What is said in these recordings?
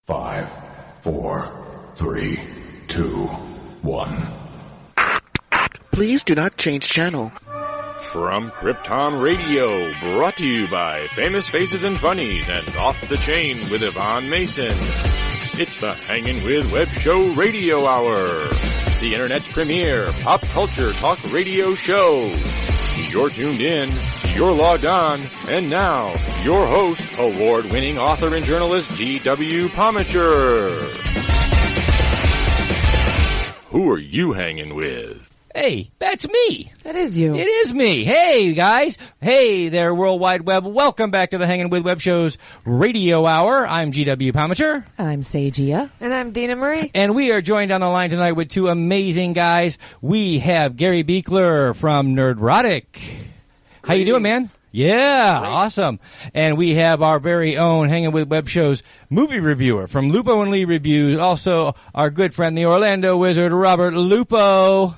5, 4, 3, 2, 1. Please do not change channel. From Krypton Radio, brought to you by Famous Faces and Funnies and Off the Chain with Yvonne Mason. It's the Hangin' with Web Show Radio Hour, the Internet's premier pop culture talk radio show. You're tuned in, you're logged on, and now, your host, award-winning author and journalist GW Pomichter. Who are you hanging with? Hey, that's me. That is you. It is me. Hey, guys. Hey there, World Wide Web. Welcome back to the Hangin' with Web Show's Radio Hour. I'm GW Pomichter. I'm Sagia. And I'm Deanna Marie. And we are joined on the line tonight with two amazing guys. We have Gary Buechler from Nerdrotic. How you doing, man? Yeah, great. Awesome. And we have our very own Hangin' with Web Show's movie reviewer from Lupo and Lee Reviews. Also, our good friend, the Orlando Wizard, Robert Lupo.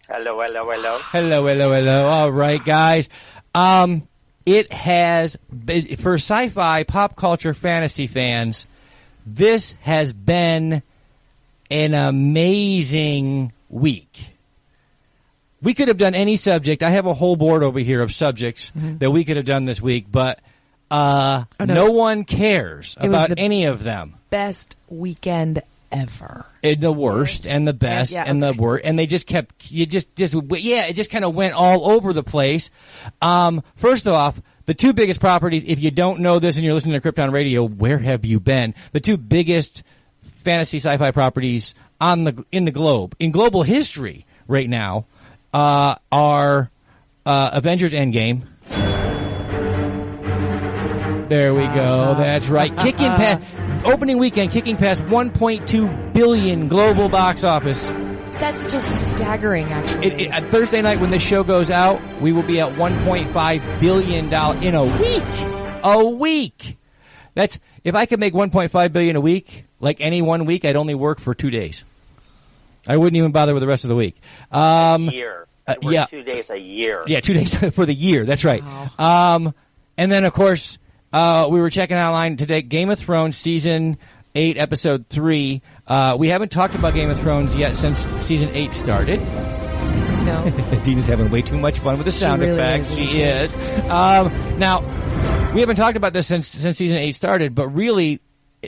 Hello, hello, hello. Hello, hello, hello. All right, guys. It has been, for sci-fi, pop culture, fantasy fans, this has been an amazing week. We could have done any subject. I have a whole board over here of subjects that we could have done this week, but no one cares about any of them. Best weekend ever. And the worst and the best and the worst, and they just kept it just kind of went all over the place. First off, the two biggest properties, if you don't know this and you're listening to Krypton Radio, where have you been? The two biggest fantasy sci-fi properties in the globe, in global history right now, are Avengers End Game. There we go. That's right. Kicking past opening weekend, kicking past 1.2 billion global box office. That's just staggering, actually. Thursday night when this show goes out, we will be at $1.5 billion in a week. A week. That's, if I could make $1.5 billion a week, like any 1 week, I'd only work for 2 days. I wouldn't even bother with the rest of the week. A year. 2 days a year. Yeah, 2 days for the year. That's right. Wow. And then, of course, we were checking out online today, Game of Thrones Season 8, Episode 3. We haven't talked about Game of Thrones yet since Season 8 started. No. Dina's having way too much fun with the sound effects. She is. Now, we haven't talked about this since Season 8 started, but really,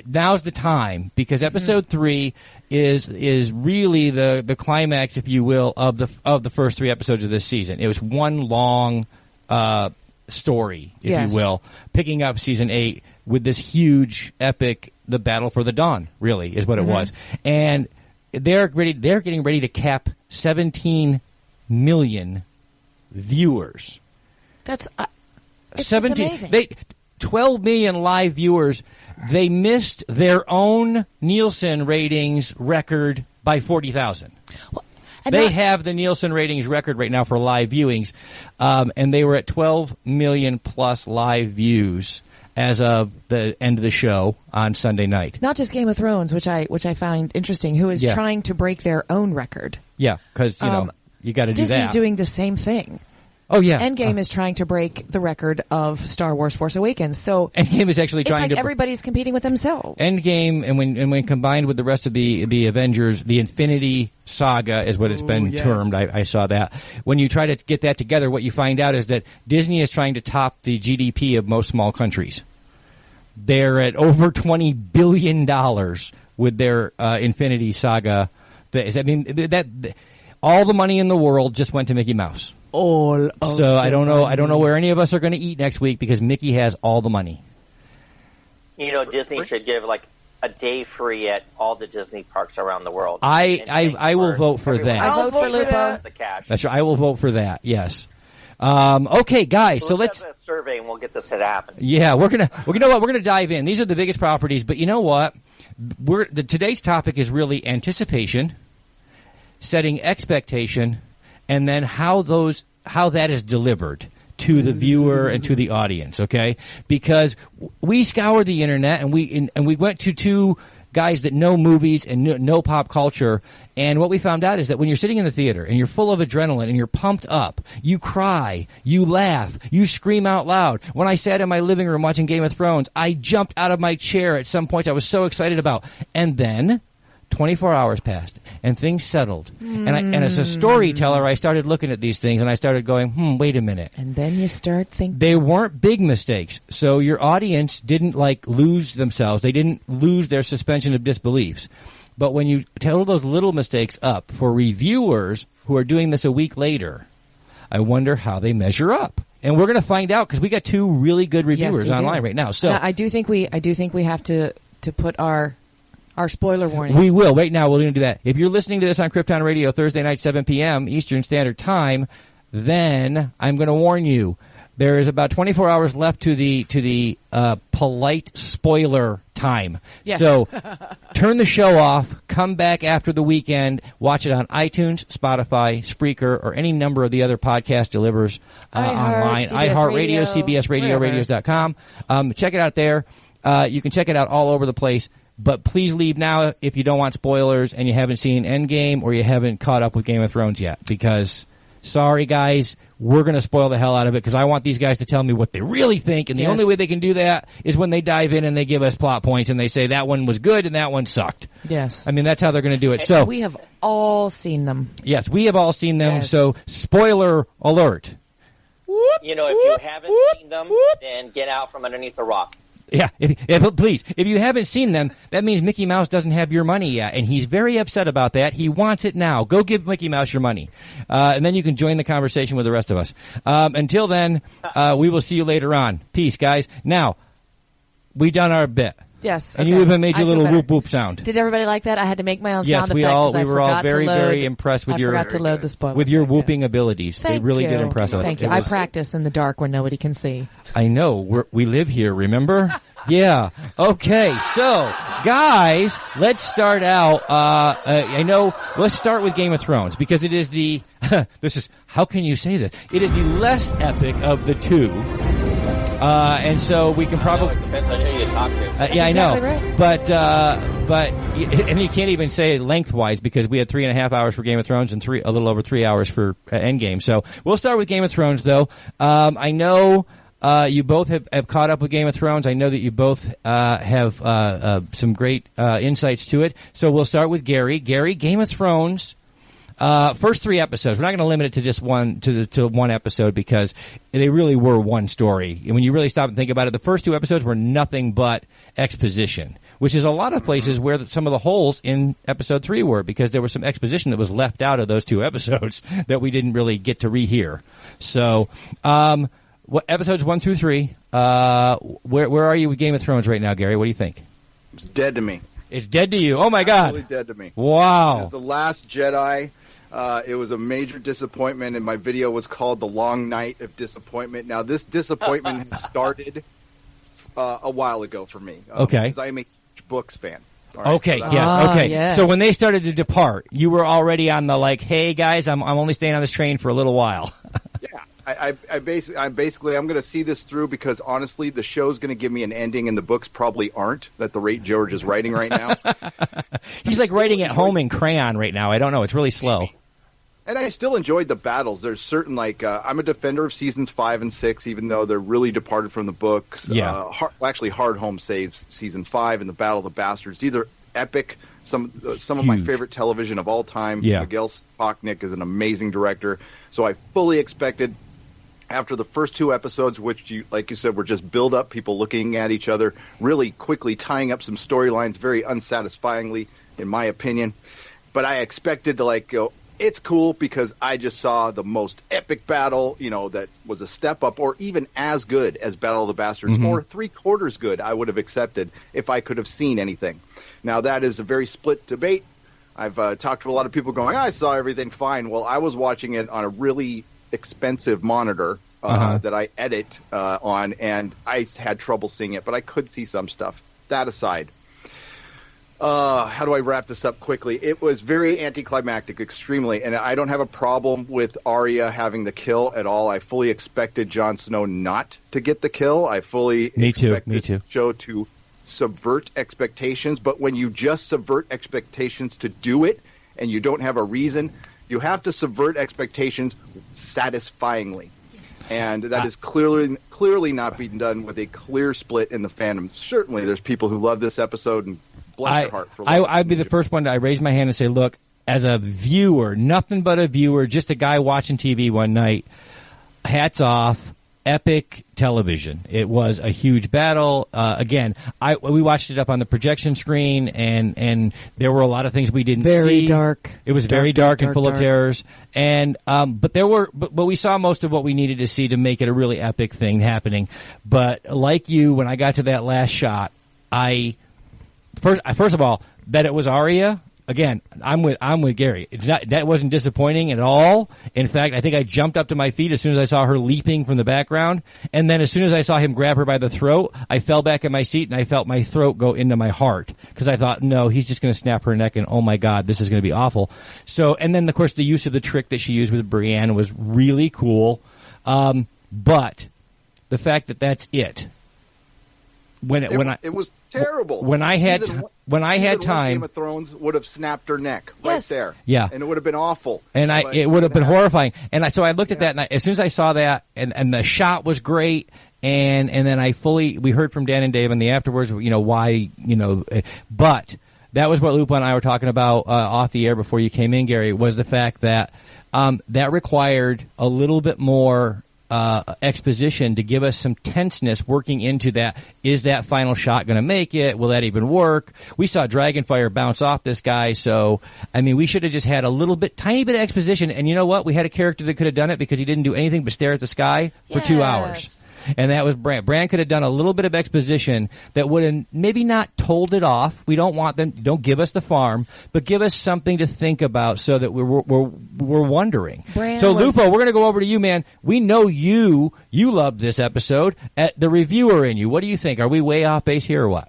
now's the time, because Episode 3 is really the climax, if you will, of the first 3 episodes of this season. It was one long story, if you will, picking up Season 8 with this huge, epic, the Battle for the Dawn, really, is what it was. And they're getting ready to cap 17 million viewers. That's it's 17. Amazing. 12 million live viewers. They missed their own Nielsen ratings record by 40,000. Well, they have the Nielsen ratings record right now for live viewings, and they were at 12 million plus live views as of the end of the show on Sunday night. Not just Game of Thrones, which I find interesting, who is trying to break their own record. Yeah, because you got to do that. Disney's doing the same thing. Oh, yeah. Endgame is trying to break the record of Star Wars Force Awakens. So Endgame is actually trying it's like everybody's competing with themselves. Endgame, and when combined with the rest of the Avengers, the Infinity Saga is what it's been termed. I saw that. When you try to get that together, what you find out is that Disney is trying to top the GDP of most small countries. They're at over $20 billion with their Infinity Saga. I mean, that all the money in the world just went to Mickey Mouse. So I don't know where any of us are going to eat next week because Mickey has all the money. You know, Disney should give like a day free at all the Disney parks around the world. I will vote for that. I vote for Lupo. That's right. I will vote for that. Yes. Okay, guys. So let's have a survey and we'll get this to happen. Yeah, we're gonna dive in. These are the biggest properties, but you know what? Today's topic is really anticipation, setting expectation, and then how that is delivered to the viewer and to the audience, okay? Because we scoured the internet and we went to two guys that know movies and know pop culture. And what we found out is that when you're sitting in the theater and you're full of adrenaline and you're pumped up, you cry, you laugh, you scream out loud. When I sat in my living room watching Game of Thrones, I jumped out of my chair at some points I was so excited about. And then 24 hours passed, and things settled. And as a storyteller, I started looking at these things, and I started going, wait a minute. And then you start thinking. They weren't big mistakes, so your audience didn't, lose themselves. They didn't lose their suspension of disbeliefs. But when you tell those little mistakes up for reviewers who are doing this a week later, I wonder how they measure up. And we're going to find out, because we got 2 really good reviewers online right now. So I do think we have to put our spoiler warning. We will. Right now, we're going to do that. If you're listening to this on Krypton Radio Thursday night, 7 p.m. Eastern Standard Time, then I'm going to warn you. There is about 24 hours left to the polite spoiler time. Yes. So turn the show off, come back after the weekend, watch it on iTunes, Spotify, Spreaker, or any number of the other podcast delivers online. iHeartRadio, CBS Radio, radios.com. Check it out there. You can check it out all over the place. But please leave now if you don't want spoilers and you haven't seen End Game or you haven't caught up with Game of Thrones yet. Because, sorry guys, we're going to spoil the hell out of it because I want these guys to tell me what they really think. And the only way they can do that is when they dive in and they give us plot points and they say that one was good and that one sucked. Yes. I mean, that's how they're going to do it. So we have all seen them. Yes, we have all seen them. Yes. So, spoiler alert. If you haven't seen them, then get out from underneath the rock. Yeah, please. If you haven't seen them, that means Mickey Mouse doesn't have your money yet, and he's very upset about that. He wants it now. Go give Mickey Mouse your money, and then you can join the conversation with the rest of us. Until then, we will see you later on. Peace, guys. Now, we done our bit. Yes, and you even made your little whoop whoop sound. Did everybody like that? I had to make my own sound effect. Yes, we were all very, very impressed with your forgot to load the spoiler with your whooping abilities. They really did impress us. Thank you. I practice in the dark when nobody can see. I know. We live here. Remember? Yeah. Okay. So, guys, let's start out. Let's start with Game of Thrones because it is the. How can you say this? It is the less epic of the 2. And so we can probably depends on who you talk to. Yeah, exactly I know. Right. But and you can't even say lengthwise because we had 3.5 hours for Game of Thrones and a little over 3 hours for End Game. So we'll start with Game of Thrones, though. I know. You both have caught up with Game of Thrones. I know that you both have some great insights to it. So we'll start with Gary. Gary, Game of Thrones, first 3 episodes. We're not going to limit it to just one episode because they really were one story. And when you really stop and think about it, the first 2 episodes were nothing but exposition, which is a lot of places where some of the holes in episode 3 were because there was some exposition that was left out of those 2 episodes that we didn't really get to rehear. So, what episodes 1 through 3? Where are you with Game of Thrones right now, Gary? What do you think? It's dead to me. It's dead to you. Oh my God! Absolutely dead to me. Wow! It's The Last Jedi. It was a major disappointment, and my video was called "The Long Night of Disappointment." Now, this disappointment has started a while ago for me. Okay. Because I am a huge books fan. All right, okay. So Yes. Okay. Yes. So when they started to depart, you were already on the hey guys, I'm only staying on this train for a little while. Yeah. I'm going to see this through because honestly, the show's going to give me an ending, and the books probably aren't. At the rate George is writing right now, He's like writing at home in crayon right now. I don't know. It's really slow. And I still enjoyed the battles. There's certain I'm a defender of seasons 5 and 6, even though they're really departed from the books. Yeah. Actually, Hard Home saves season 5 and the Battle of the Bastards. These are epic. Some of my favorite television of all time. Yeah. Miguel Sapochnik is an amazing director, so I fully expected. After the first 2 episodes, which, like you said, were just build up, people looking at each other, really quickly tying up some storylines very unsatisfyingly, in my opinion. But I expected to go, it's cool because I just saw the most epic battle, that was a step up or even as good as Battle of the Bastards or 3/4 good I would have accepted if I could have seen anything. Now, that is a very split debate. I've talked to a lot of people going, I saw everything fine. Well, I was watching it on a really expensive monitor that I edit on, and I had trouble seeing it, but I could see some stuff. That aside, how do I wrap this up quickly? It was very anticlimactic, extremely, and I don't have a problem with Arya having the kill at all. I fully expected Jon Snow not to get the kill. I fully expected the show to subvert expectations, but when you just subvert expectations to do it and you don't have a reason, you have to subvert expectations satisfyingly. And that is clearly not being done with a clear split in the fandom. Certainly there's people who love this episode and bless their heart for loving I'd be the first one to raise my hand and say, look, as a viewer, nothing but a viewer, just a guy watching TV one night, hats off. Epic television. It was a huge battle. Again, we watched it up on the projection screen, and there were a lot of things we didn't see. Very dark. It was very dark and full of terrors. And but we saw most of what we needed to see to make it a really epic thing happening. But like you, when I got to that last shot, first of all, that it was Arya. Again, I'm with Gary. That wasn't disappointing at all. In fact, I think I jumped up to my feet as soon as I saw her leaping from the background. And then as soon as I saw him grab her by the throat, I fell back in my seat and I felt my throat go into my heart. Because I thought, no, he's just going to snap her neck and oh my God, this is going to be awful. So, and then of course the use of the trick that she used with Brienne was really cool. But the fact that that's it. It was terrible. When I had time, Game of Thrones would have snapped her neck right there. Yeah, and it would have been awful. And it would have been horrifying. And so I looked at that, and as soon as I saw that, and the shot was great, and then we heard from Dan and Dave and the afterwards, why, but that was what Lupo and I were talking about off the air before you came in, Gary, was the fact that that required a little bit more exposition to give us some tenseness working into that. Is that final shot going to make it? Will that even work? We saw Dragonfire bounce off this guy, so I mean, we should have just had a tiny bit of exposition. And you know what? We had a character that could have done it because he didn't do anything but stare at the sky for 2 hours. And that was Bran. Bran could have done a little bit of exposition that would have maybe not told it off. We don't want them. Don't give us the farm, but give us something to think about so that we're wondering. Lupo, we're going to go over to you, man. We know you loved this episode. The reviewer in you, what do you think? Are we way off base here or what?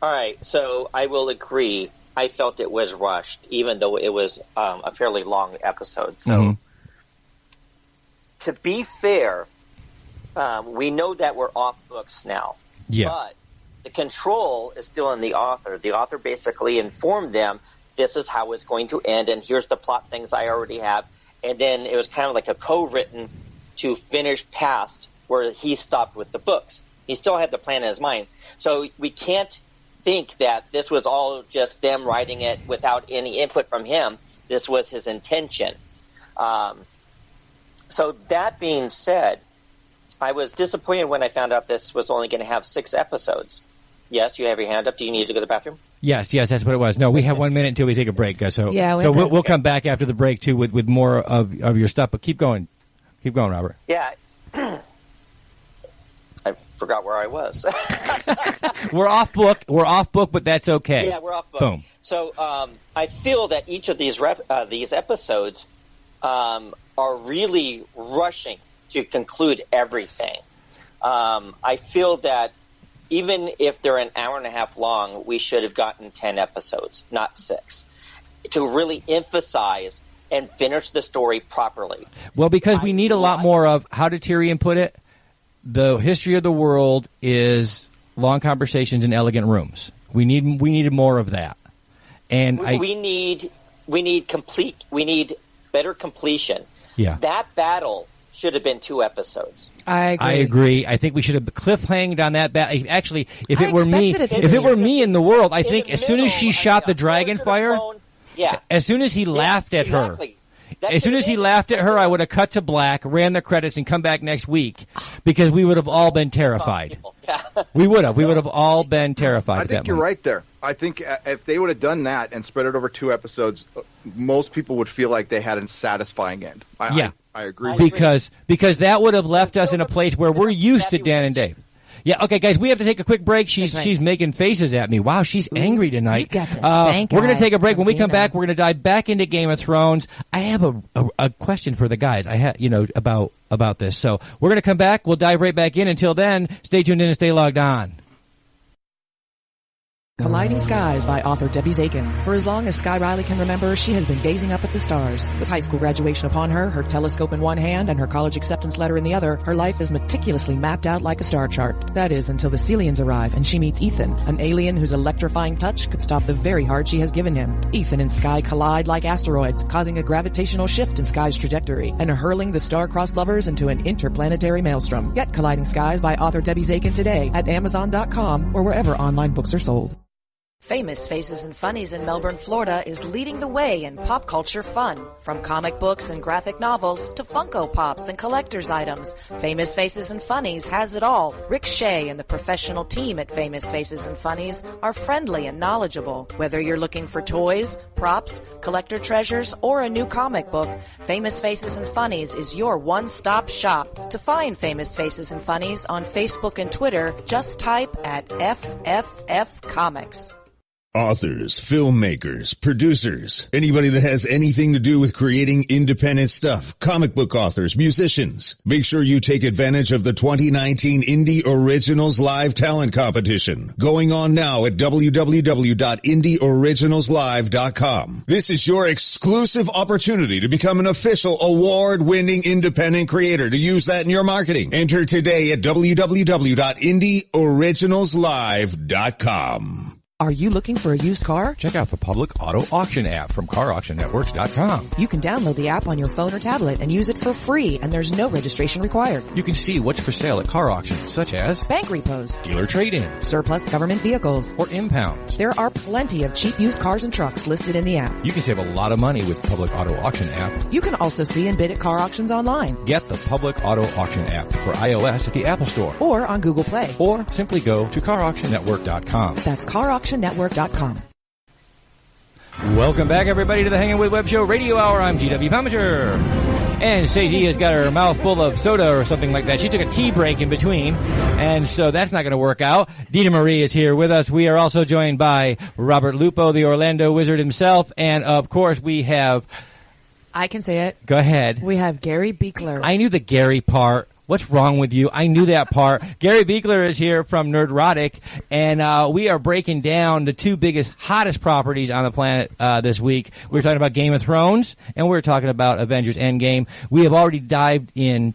All right, so I will agree. I felt it was rushed, even though it was a fairly long episode. So, to be fair. We know that we're off books now, but the control is still in the author. The author basically informed them, this is how it's going to end, and here's the plot things I already have. And then it was kind of like a co-written to finish past where he stopped with the books. He still had the plan in his mind. So we can't think that this was all just them writing it without any input from him. This was his intention. So that being said, I was disappointed when I found out this was only going to have 6 episodes. Yes, you have your hand up. Do you need to go to the bathroom? Yes, that's what it was. No, we have 1 minute until we take a break. So we'll come back after the break, too, with more of your stuff. But keep going. Keep going, Robert. Yeah. I forgot where I was. We're off book, but that's okay. Yeah, we're off book. Boom. So I feel that each of these episodes are really rushing to conclude everything. I feel that even if they're an hour and a half long, we should have gotten 10 episodes, not 6, to really emphasize and finish the story properly. Well, because we need a lot more of, how did Tyrion put it? The history of the world is long conversations in elegant rooms. We needed more of that. And we need better completion. Yeah. That battle should have been 2 episodes. I agree. I think we should have cliffhanged on that. Actually, if it were me in the world, I think as soon as she shot the Dragonfire, as soon as he laughed at her, as soon as he laughed at her, I would have cut to black, ran the credits, and come back next week because we would have all been terrified. We would have all been terrified. I think you're right there. I think if they would have done that and spread it over 2 episodes, most people would feel like they had a satisfying end. I agree. Because that would have left us in a place where we're used to Dan and Dave. Yeah, okay, guys, we have to take a quick break. She's making faces at me. Wow, she's angry tonight. You got the stank we're going to take a break. When we come back, we're going to dive back into Game of Thrones. I have a question for the guys. I had about this. So we're going to come back. We'll dive right back in. Until then, stay tuned in and stay logged on. Colliding Skies by author Debbie Zaken. For as long as Sky Riley can remember, she has been gazing up at the stars. With high school graduation upon her, her telescope in one hand and her college acceptance letter in the other, her life is meticulously mapped out like a star chart. That is, until the Celians arrive and she meets Ethan, an alien whose electrifying touch could stop the very heart she has given him. Ethan and Sky collide like asteroids, causing a gravitational shift in Sky's trajectory and hurling the star-crossed lovers into an interplanetary maelstrom. Get Colliding Skies by author Debbie Zaken today at Amazon.com or wherever online books are sold. Famous Faces and Funnies in Melbourne, Florida is leading the way in pop culture fun. From comic books and graphic novels to Funko Pops and collector's items, Famous Faces and Funnies has it all. Rick Shea and the professional team at Famous Faces and Funnies are friendly and knowledgeable. Whether you're looking for toys, props, collector treasures, or a new comic book, Famous Faces and Funnies is your one-stop shop. To find Famous Faces and Funnies on Facebook and Twitter, just type at FFF Comics. Authors, filmmakers, producers, anybody that has anything to do with creating independent stuff, comic book authors, musicians. Make sure you take advantage of the 2019 Indie Originals Live Talent Competition going on now at www.indieoriginalslive.com. This is your exclusive opportunity to become an official award-winning independent creator to use that in your marketing. Enter today at www.indieoriginalslive.com. Are you looking for a used car? Check out the Public Auto Auction app from CarAuctionNetworks.com. You can download the app on your phone or tablet and use it for free, and there's no registration required. You can see what's for sale at car auctions, such as bank repos, dealer trade-ins, surplus government vehicles, or impounds. There are plenty of cheap used cars and trucks listed in the app. You can save a lot of money with the Public Auto Auction app. You can also see and bid at car auctions online. Get the Public Auto Auction app for iOS at the Apple Store. Or on Google Play. Or simply go to CarAuctionNetwork.com. That's CarAuctionNetwork.com. Welcome back, everybody, to the Hangin with Web Show Radio Hour. I'm GW Pomichter. And Seiji has got her mouth full of soda or something like that. She took a tea break in between, and so that's not going to work out. Deanna Marie is here with us. We are also joined by Robert Lupo, the Orlando Wizard himself, and, of course, we have... I can say it. Go ahead. We have Gary Buechler. I knew the Gary part. What's wrong with you? I knew that part. Gary Buechler is here from Nerdrotic, and we are breaking down the two biggest, hottest properties on the planet this week. We're talking about Game of Thrones, and we're talking about Avengers End Game. We have already dived in.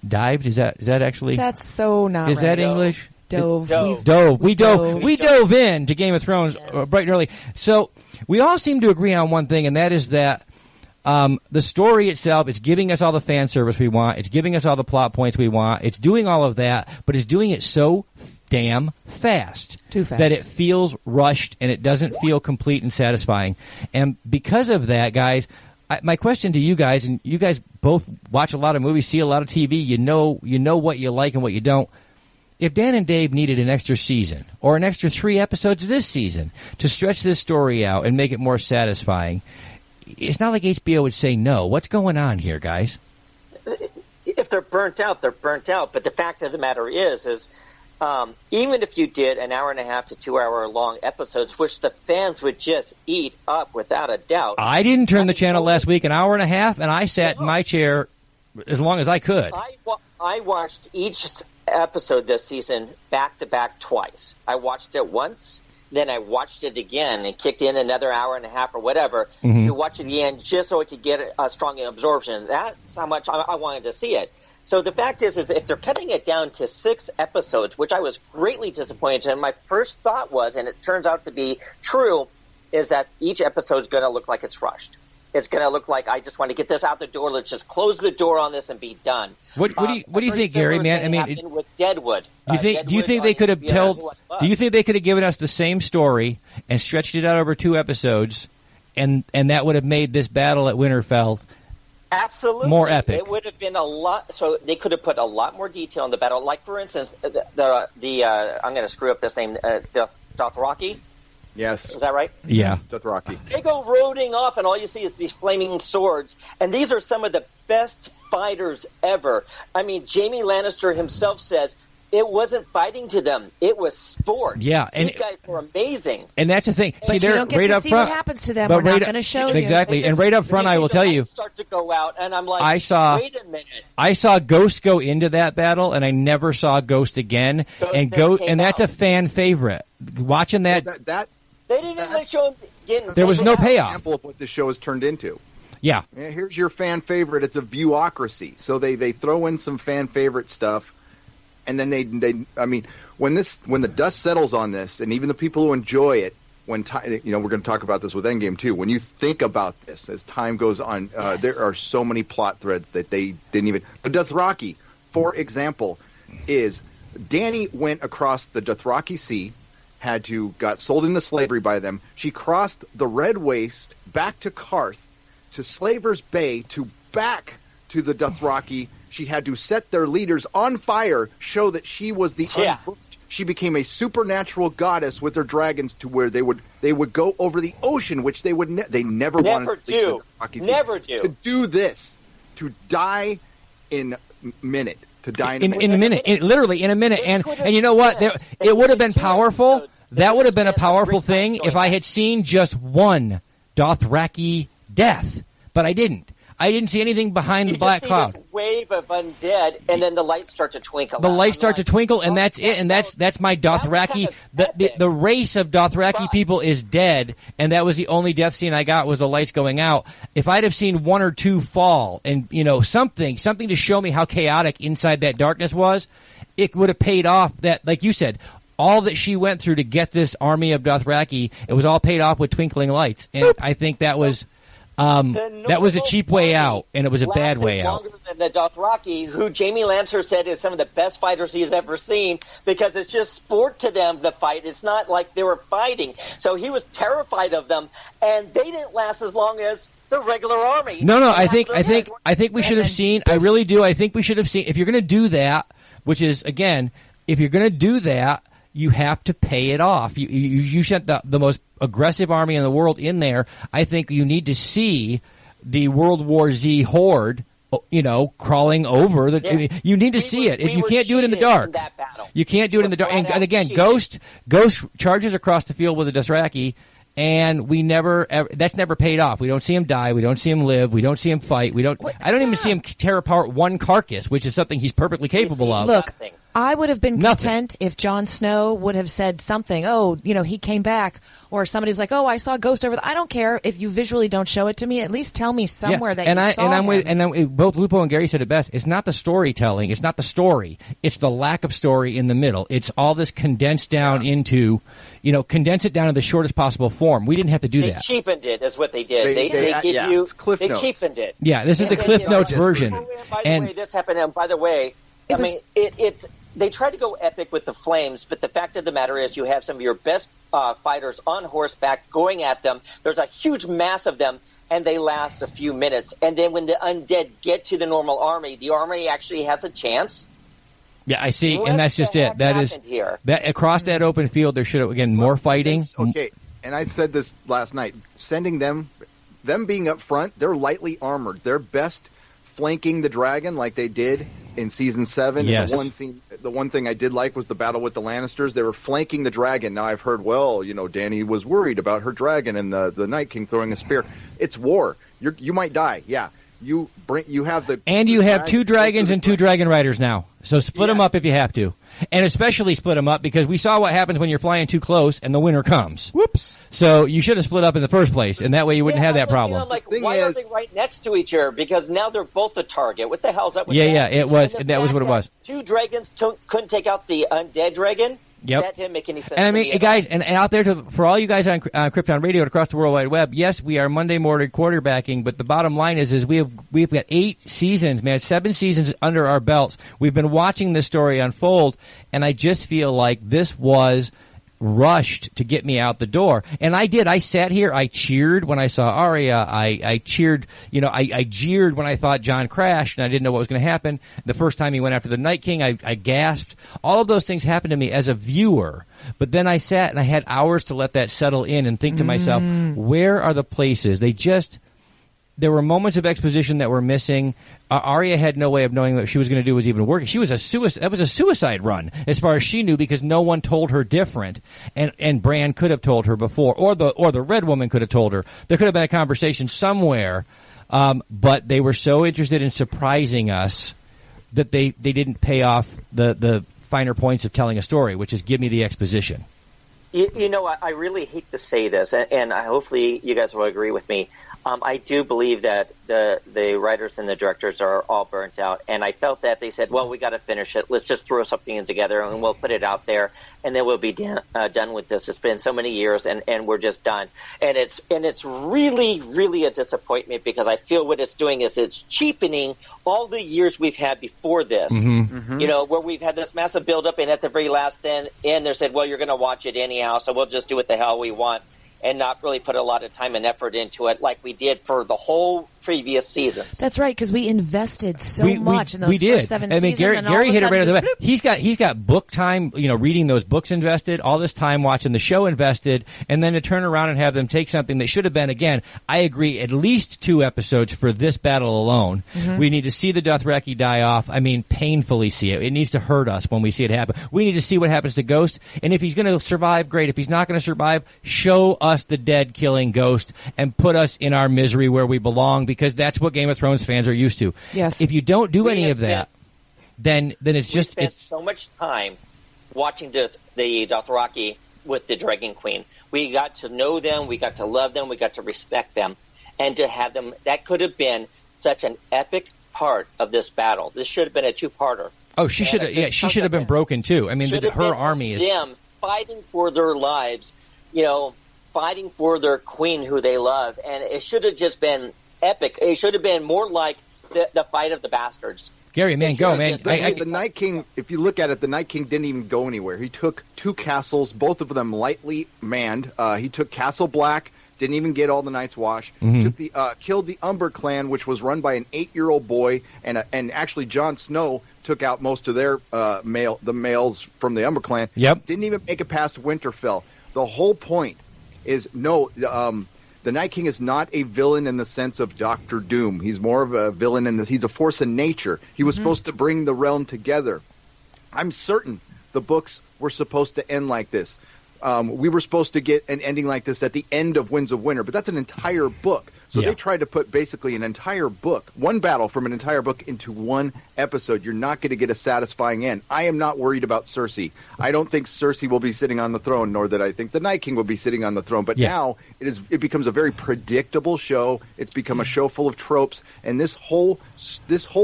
Dived? Is that actually? That's so not Is right. that English? Dove. We dove in to Game of Thrones bright and early. So we all seem to agree on one thing, and that is that the story itself, it's giving us all the fan service we want. It's giving us all the plot points we want. It's doing all of that, but it's doing it so damn fast. Too fast. That it feels rushed and it doesn't feel complete and satisfying. And because of that, guys, my question to you guys, and you guys both watch a lot of movies, see a lot of TV, you know what you like and what you don't. If Dan and Dave needed an extra season or an extra 3 episodes this season to stretch this story out and make it more satisfying, it's not like HBO would say no. What's going on here, guys? If they're burnt out, they're burnt out. But the fact of the matter is even if you did an hour and a half to 2 hour long episodes, which the fans would just eat up without a doubt. I didn't turn the channel last week an hour and a half, and I sat in my chair as long as I could. I watched each episode this season back to back twice. I watched it once. Then I watched it again and kicked in another hour and a half or whatever to watch it again just so I could get a strong absorption. That's how much I wanted to see it. So the fact is if they're cutting it down to 6 episodes, which I was greatly disappointed in, my first thought was, and it turns out to be true, is that each episode is going to look like it's rushed. It's going to look like I just want to get this out the door. Let's just close the door on this and be done. What do you think, Gary? Man, I mean, with Deadwood. Do you think they could have Do you think they could have given us the same story and stretched it out over 2 episodes, and that would have made this battle at Winterfell absolutely more epic? It would have been a lot. So they could have put a lot more detail in the battle. Like for instance, the I'm going to screw up this name, Dothraki. Yes. Is that right? Yeah. Dothraki. They go roding off, and all you see is these flaming swords. And these are some of the best fighters ever. I mean, Jaime Lannister himself says, it wasn't fighting to them. It was sport. Yeah, and these guys were amazing. And that's the thing. But see, you they're don't get right to up see front. what happens to them. But We're not going to show you. Exactly. And right up front, I will tell you. Start to go out, and I'm like, wait a minute. I saw Ghost go into that battle, and I never saw Ghost again. And that's a fan favorite. Watching that, they didn't even show him getting. There was no payoff. Example of what this show has turned into. Yeah. Here's your fan favorite. It's a viewocracy. So they throw in some fan favorite stuff, and then they I mean, when the dust settles on this, and even the people who enjoy it, we're going to talk about this with Endgame too. When you think about this as time goes on, there are so many plot threads that they didn't even. The Dothraki, for example, is Danny went across the Dothraki Sea, got sold into slavery by them. She crossed the Red Waste back to Karth, to Slaver's Bay, back to the Dothraki. She had to set their leaders on fire, show that she was the unbooked. She became a supernatural goddess with her dragons, to where they would go over the ocean, which they would they never wanted to do. Never do. To do this, to die in a minute. To die in a minute, literally in a minute, and you know what? It would have been powerful. That would have been a powerful thing if I had seen just one Dothraki death, but I didn't. I didn't see anything behind the black cloud. This wave of undead, and then the lights start to twinkle. The lights start to twinkle, and that's it. And that's my Dothraki. The race of Dothraki people is dead, and that was the only death scene I got, was the lights going out. If I'd have seen one or two fall, and something to show me how chaotic inside that darkness was, it would have paid off. That, like you said, all that she went through to get this army of Dothraki, it was all paid off with twinkling lights, and I think that was. That was a cheap way out, and it was a bad way out. Longer than the Dothraki, who Jamie Lancer said is some of the best fighters he's ever seen, because it's just sport to them, the fight. It's not like they were fighting. So he was terrified of them, and they didn't last as long as the regular army. No, I think we should have seen. I really do. I think we should have seen. If you're going to do that, which is, again, if you're going to do that, you have to pay it off. You sent the most aggressive army in the world in there. I think you need to see the World War Z horde, crawling over. You need to see it. If you can't do it in the dark, you can't do it in the dark. And again, Ghost charges across the field with a Dothraki, and that's never paid off. We don't see him die. We don't see him live. We don't see him fight. I don't even see him tear apart one carcass, which is something he's perfectly capable of. Look, I would have been content if Jon Snow would have said something. Oh, he came back, or somebody's like, "Oh, I saw a ghost over there." I don't care if you visually don't show it to me. At least tell me somewhere that you saw him. And both Lupo and Gary said it best. It's not the storytelling. It's not the story. It's the lack of story in the middle. It's all this condensed down into, condense it down to the shortest possible form. We didn't have to do that. They cheapened it, is what they did. They cheapened it. Yeah, this is the Cliff Notes version. By the way, this happened. And by the way, they tried to go epic with the flames, but the fact of the matter is you have some of your best fighters on horseback going at them. There's a huge mass of them, and they last a few minutes. And then when the undead get to the normal army, the army actually has a chance. Yeah, I see, and that's just it. That is that across that open field. There should have, again, more fighting. Okay, and I said this last night. Sending them being up front, they're lightly armored. They're best flanking the dragon like they did in season 7. Yes. And the one thing I did like was the battle with the Lannisters. They were flanking the dragon. Now I've heard, Dany was worried about her dragon and the Night King throwing a spear. It's war. You might die. Yeah. You have 2 dragons and 2 dragon riders now. So split them up if you have to. And especially split them up because we saw what happens when you're flying too close and the winter comes. Whoops. So you should have split up in the first place, and that way you wouldn't have that problem. Why are they right next to each other? Because now they're both a target. What the hell is that? It was. That was what it was. 2 dragons couldn't take out the undead dragon. Yep. That didn't make any sense. And I mean, guys, and out there for all you guys on Krypton Radio and across the World Wide Web, yes, we are Monday morning quarterbacking, but the bottom line is we've got 8 seasons, man, 7 seasons under our belts. We've been watching this story unfold, and I just feel like this was rushed to get me out the door. And I did. I sat here. I cheered when I saw Arya. I cheered. I jeered when I thought Jon crashed and I didn't know what was going to happen. The first time he went after the Night King, I gasped. All of those things happened to me as a viewer. But then I sat and I had hours to let that settle in and think to myself, where are the places? there were moments of exposition that were missing. Arya had no way of knowing what she was going to do was even working. She was that was a suicide run as far as she knew, because no one told her different. And Bran could have told her before, or the Red Woman could have told her. There could have been a conversation somewhere, but they were so interested in surprising us that they didn't pay off the finer points of telling a story, which is give me the exposition. You know, I really hate to say this, and hopefully you guys will agree with me. I do believe that the writers and the directors are all burnt out, and I felt that they said, well, we got to finish it. Let's just throw something in together, and we'll put it out there, and then we'll be done with this. It's been so many years, and we're just done. And it's really, really a disappointment, because I feel what it's doing is it's cheapening all the years we've had before this, you know, where we've had this massive buildup, and at the very last end they said, well, you're going to watch it anyhow, so we'll just do what the hell we want, and not really put a lot of time and effort into it like we did for the whole previous seasons. That's right, because we invested so much in those first 7 seasons. Gary hit it right on the head. He's got book time, you know, reading those books invested, all this time watching the show invested, and then to turn around and have them take something that should have been, again, I agree, at least 2 episodes for this battle alone. We need to see the Dothraki die off. I mean, painfully see it. It needs to hurt us when we see it happen. We need to see what happens to Ghost, and if he's going to survive, great. If he's not going to survive, show us the dead killing Ghost and put us in our misery where we belong, because that's what Game of Thrones fans are used to. Yes. If you don't do any of that, then it's just spent so much time watching the Dothraki with the Dragon Queen. We got to know them, we got to love them, we got to respect them, and to have them, that could have been such an epic part of this battle. This should have been a 2-parter. Oh, she should have. Yeah, she should have been broken too. I mean, her army is them fighting for their lives. You know, fighting for their queen who they love, and it should have just been epic. It should have been more like the fight of the bastards. Gary, man, go, man. The Night King, if you look at it, the Night King didn't even go anywhere. He took 2 castles, both of them lightly manned. He took Castle Black, didn't even get all the Night's Watch. Took the killed the Umber clan, which was run by an 8-year-old boy, and actually Jon Snow took out most of their the males from the Umber clan. Yep. Didn't even make it past Winterfell. The whole point is the Night King is not a villain in the sense of Doctor Doom. He's more of a villain in this. He's a force of nature. He was supposed to bring the realm together. I'm certain the books were supposed to end like this. We were supposed to get an ending like this at the end of Winds of Winter, but that's an entire book. So they tried to put basically an entire book, one battle from an entire book into one episode. You're not going to get a satisfying end. I am not worried about Cersei. I don't think Cersei will be sitting on the throne, nor that I think the Night King will be sitting on the throne. But now it becomes a very predictable show. It's become a show full of tropes, and this whole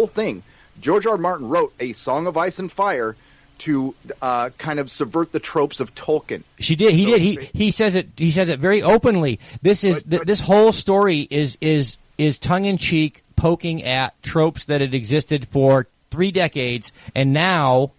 thing, George R. R. Martin wrote A Song of Ice and Fire to kind of subvert the tropes of Tolkien. She did. He did. He says it. He says it very openly. This is this whole story is tongue in cheek, poking at tropes that had existed for 3 decades, and now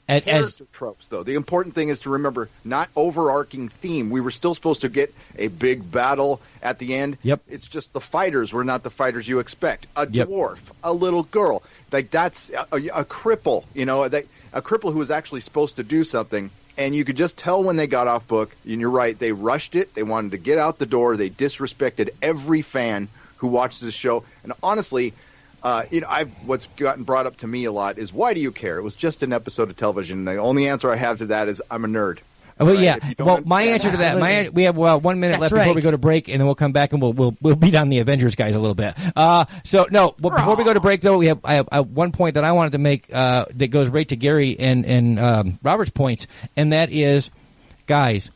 as tropes. Though the important thing is to remember, not overarching theme. We were still supposed to get a big battle at the end. Yep. It's just the fighters were not the fighters you expect. A dwarf, a little girl, like that's a cripple. You know that. A cripple who was actually supposed to do something, and you could just tell when they got off book, and you're right, they rushed it, they wanted to get out the door, they disrespected every fan who watches this show, and honestly, what's gotten brought up to me a lot is, why do you care? It was just an episode of television, and the only answer I have to that is, I'm a nerd. Well, right? Well, my answer to that, we have 1 minute left before we go to break, and then we'll come back and we'll beat on the Avengers guys a little bit. Before we go to break, though, I have one point that I wanted to make that goes right to Gary and Robert's points, and that is, guys,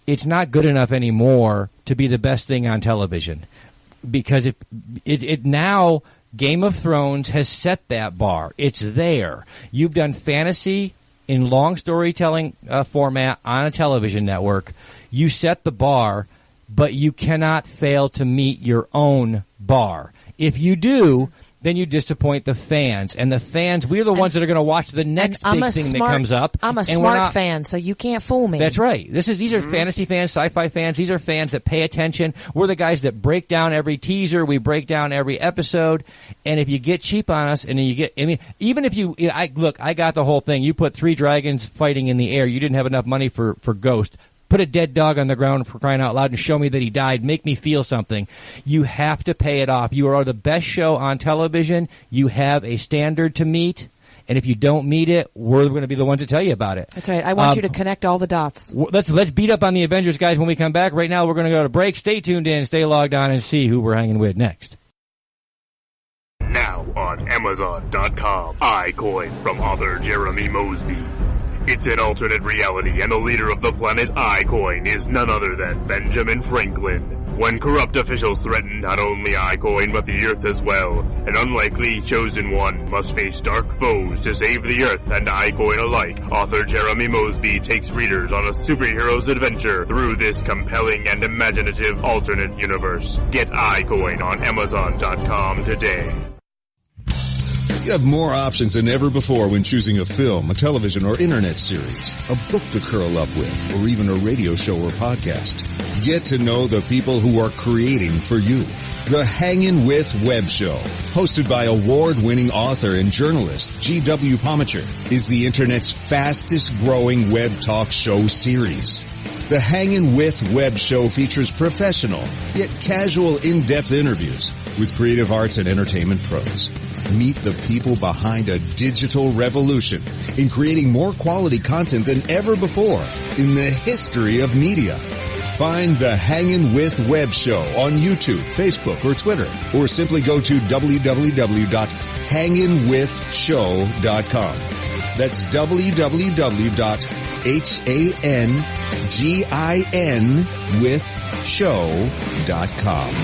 it's not good enough anymore to be the best thing on television, because it now Game of Thrones has set that bar. It's there. You've done fantasy in long storytelling format on a television network. You set the bar, but you cannot fail to meet your own bar. If you do, then you disappoint the fans. And the fans, we're the ones that are going to watch the next big thing that comes up. I'm a smart fan, so you can't fool me. That's right. These are fantasy fans, sci-fi fans. These are fans that pay attention. We're the guys that break down every teaser. We break down every episode. And if you get cheap on us, and then even if I got the whole thing. You put 3 dragons fighting in the air. You didn't have enough money for Ghost. Put a dead dog on the ground for crying out loud and show me that he died. Make me feel something. You have to pay it off. You are the best show on television. You have a standard to meet. And if you don't meet it, we're going to be the ones to tell you about it. That's right. I want you to connect all the dots. Let's beat up on the Avengers, guys, when we come back. Right now, we're going to go to break. Stay tuned in, stay logged on, and see who we're hanging with next. Now on Amazon.com, iCoin from author Jeremy Mosby. It's an alternate reality, and the leader of the planet iCoin is none other than Benjamin Franklin. When corrupt officials threaten not only iCoin but the Earth as well, an unlikely chosen one must face dark foes to save the Earth and iCoin alike. Author Jeremy Mosby takes readers on a superhero's adventure through this compelling and imaginative alternate universe. Get iCoin on Amazon.com today. You have more options than ever before when choosing a film, a television or internet series, a book to curl up with, or even a radio show or podcast. Get to know the people who are creating for you. The Hangin with Web Show, hosted by award-winning author and journalist GW Pomichter, is the internet's fastest growing web talk show series. The Hangin with Web Show features professional, yet casual, in-depth interviews with creative arts and entertainment pros. Meet the people behind a digital revolution in creating more quality content than ever before in the history of media. Find the Hangin with Web Show on YouTube, Facebook, or Twitter, or simply go to www.hanginwithshow.com. That's www.hanginwithshow.com.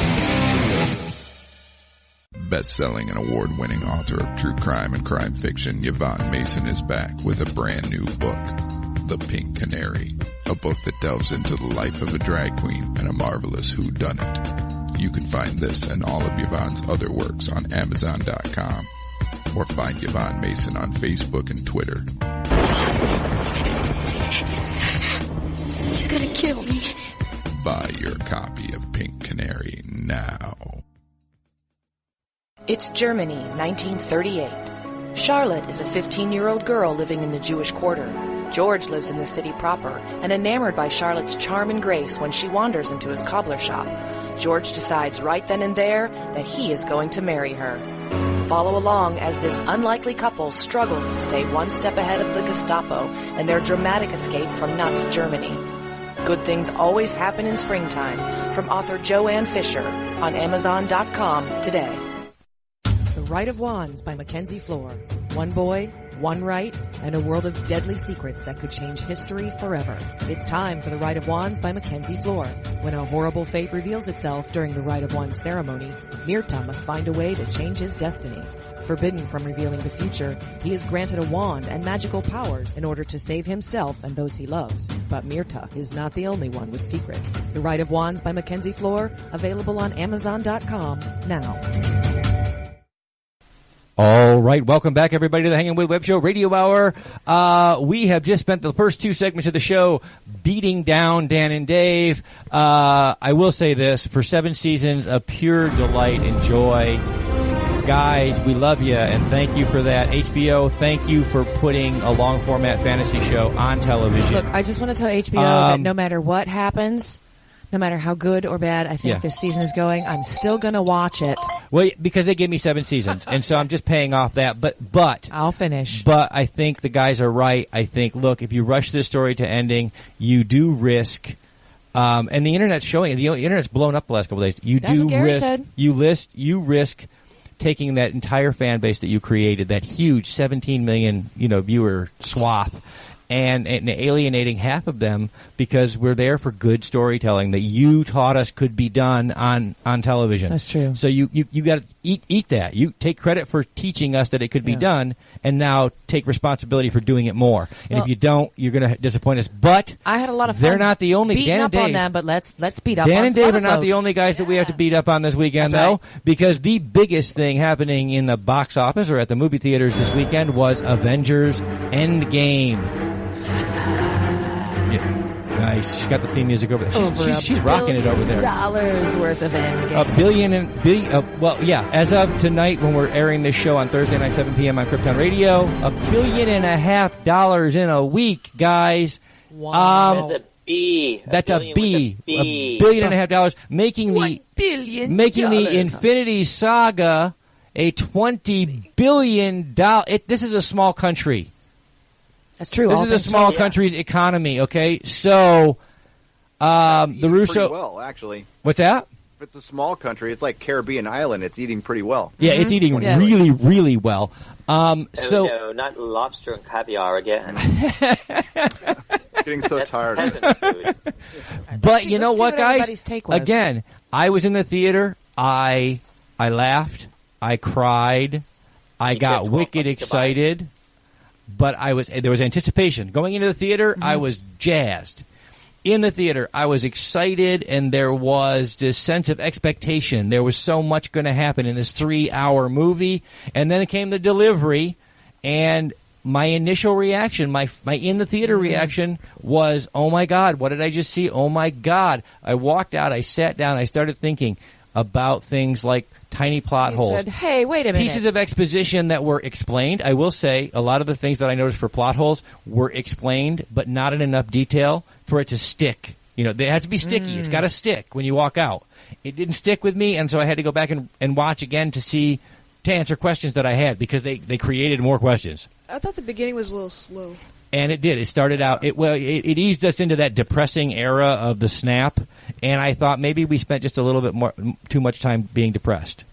Best-selling and award-winning author of true crime and crime fiction, Yvonne Mason is back with a brand new book, The Pink Canary, a book that delves into the life of a drag queen and a marvelous whodunit. You can find this and all of Yvonne's other works on Amazon.com, or find Yvonne Mason on Facebook and Twitter. He's gonna kill me. Buy your copy of Pink Canary now. It's Germany, 1938. Charlotte is a 15-year-old girl living in the Jewish quarter. George lives in the city proper and enamored by Charlotte's charm and grace when she wanders into his cobbler shop. George decides right then and there that he is going to marry her. Follow along as this unlikely couple struggles to stay one step ahead of the Gestapo and their dramatic escape from Nazi Germany. Good things always happen in springtime, from author Joanne Fisher on Amazon.com today. The Rite of Wands by Mackenzie Floor. One boy, one right, and a world of deadly secrets that could change history forever. It's time for The Rite of Wands by Mackenzie Floor. When a horrible fate reveals itself during the Rite of Wands ceremony, Mirta must find a way to change his destiny. Forbidden from revealing the future, he is granted a wand and magical powers in order to save himself and those he loves. But Mirta is not the only one with secrets. The Rite of Wands by Mackenzie Floor, available on Amazon.com now. All right, welcome back, everybody, to the Hangin' With Web Show Radio Hour. We have just spent the first two segments of the show beating down Dan and Dave. I will say this, for 7 seasons, a pure delight and joy. Guys, we love you, and thank you for that. HBO, thank you for putting a long-format fantasy show on television. Look, I just want to tell HBO that no matter what happens, no matter how good or bad I think this season is going, I'm still going to watch it. Well, because they gave me 7 seasons, and so I'm just paying off that. But I'll finish. But I think the guys are right. I think, look, if you rush this story to ending, you do risk. And the internet's showing. The internet's blown up the last couple of days. That's what Gary said. You risk taking that entire fan base that you created, that huge 17 million viewer swath, and alienating half of them because we're there for good storytelling that you taught us could be done on television. That's true. So you got to eat that. You take credit for teaching us that it could be done, and now take responsibility for doing it more. And if you don't, you're going to disappoint us. But I had a lot of fun. They're not the only beating up on them, but let's beat up. Dan on and Dave are not folks. the only guys that we have to beat up on this weekend, though, because the biggest thing happening in the box office or at the movie theaters this weekend was Avengers End Game. Yeah. Nice. She's got the theme music over there. She's rocking it over there. $1 worth of End Game. $1 billion as of tonight when we're airing this show on Thursday night, 7 p.m. on Krypton Radio, $1.5 billion in a week, guys. Wow. B. That's a B. $1.5 billion, making the Infinity Saga a $20 billion. This is a small country. That's true. This is a small country's economy. Okay, so the Russo. Pretty well, actually. What's that? If it's a small country, it's like Caribbean island. It's eating pretty well. Yeah, it's eating really, really well. No, not lobster and caviar again. Getting so tired. But you know what, guys? Again, I was in the theater. I laughed. I cried. I got wicked excited. But there was anticipation going into the theater. I was jazzed. In the theater, I was excited, and there was this sense of expectation. There was so much going to happen in this 3-hour movie, and then came the delivery, and my initial reaction, my in the theater reaction was, oh my God, what did I just see? Oh my God. I walked out, I sat down, I started thinking about things like tiny plot holes. Said, hey, wait a minute. Pieces of exposition that were explained. I will say a lot of the things that I noticed for plot holes were explained, but not in enough detail for it to stick. You know, it has to be sticky. It's got to stick when you walk out. It didn't stick with me, and so I had to go back and watch again to answer questions that I had, because they created more questions. I thought the beginning was a little slow. And it did. It started out. It eased us into that depressing era of the snap, and I thought maybe we spent just a little bit too much time being depressed.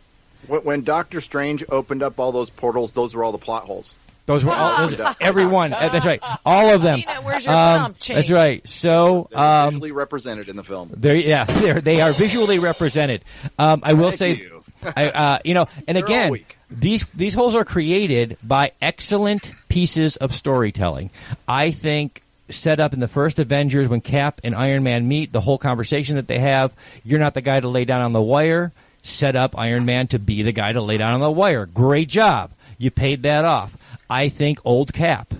When Doctor Strange opened up all those portals, those were all the plot holes. Those were all everyone. That's right. All of them. Nina, where's your bump chain? That's right. So visually represented in the film. They are visually represented. I will say, and again, these holes are created by excellent pieces of storytelling. I think set up in the first Avengers when Cap and Iron Man meet, the whole conversation that they have, you're not the guy to lay down on the wire, set up Iron Man to be the guy to lay down on the wire. Great job. You paid that off. I think old Cap,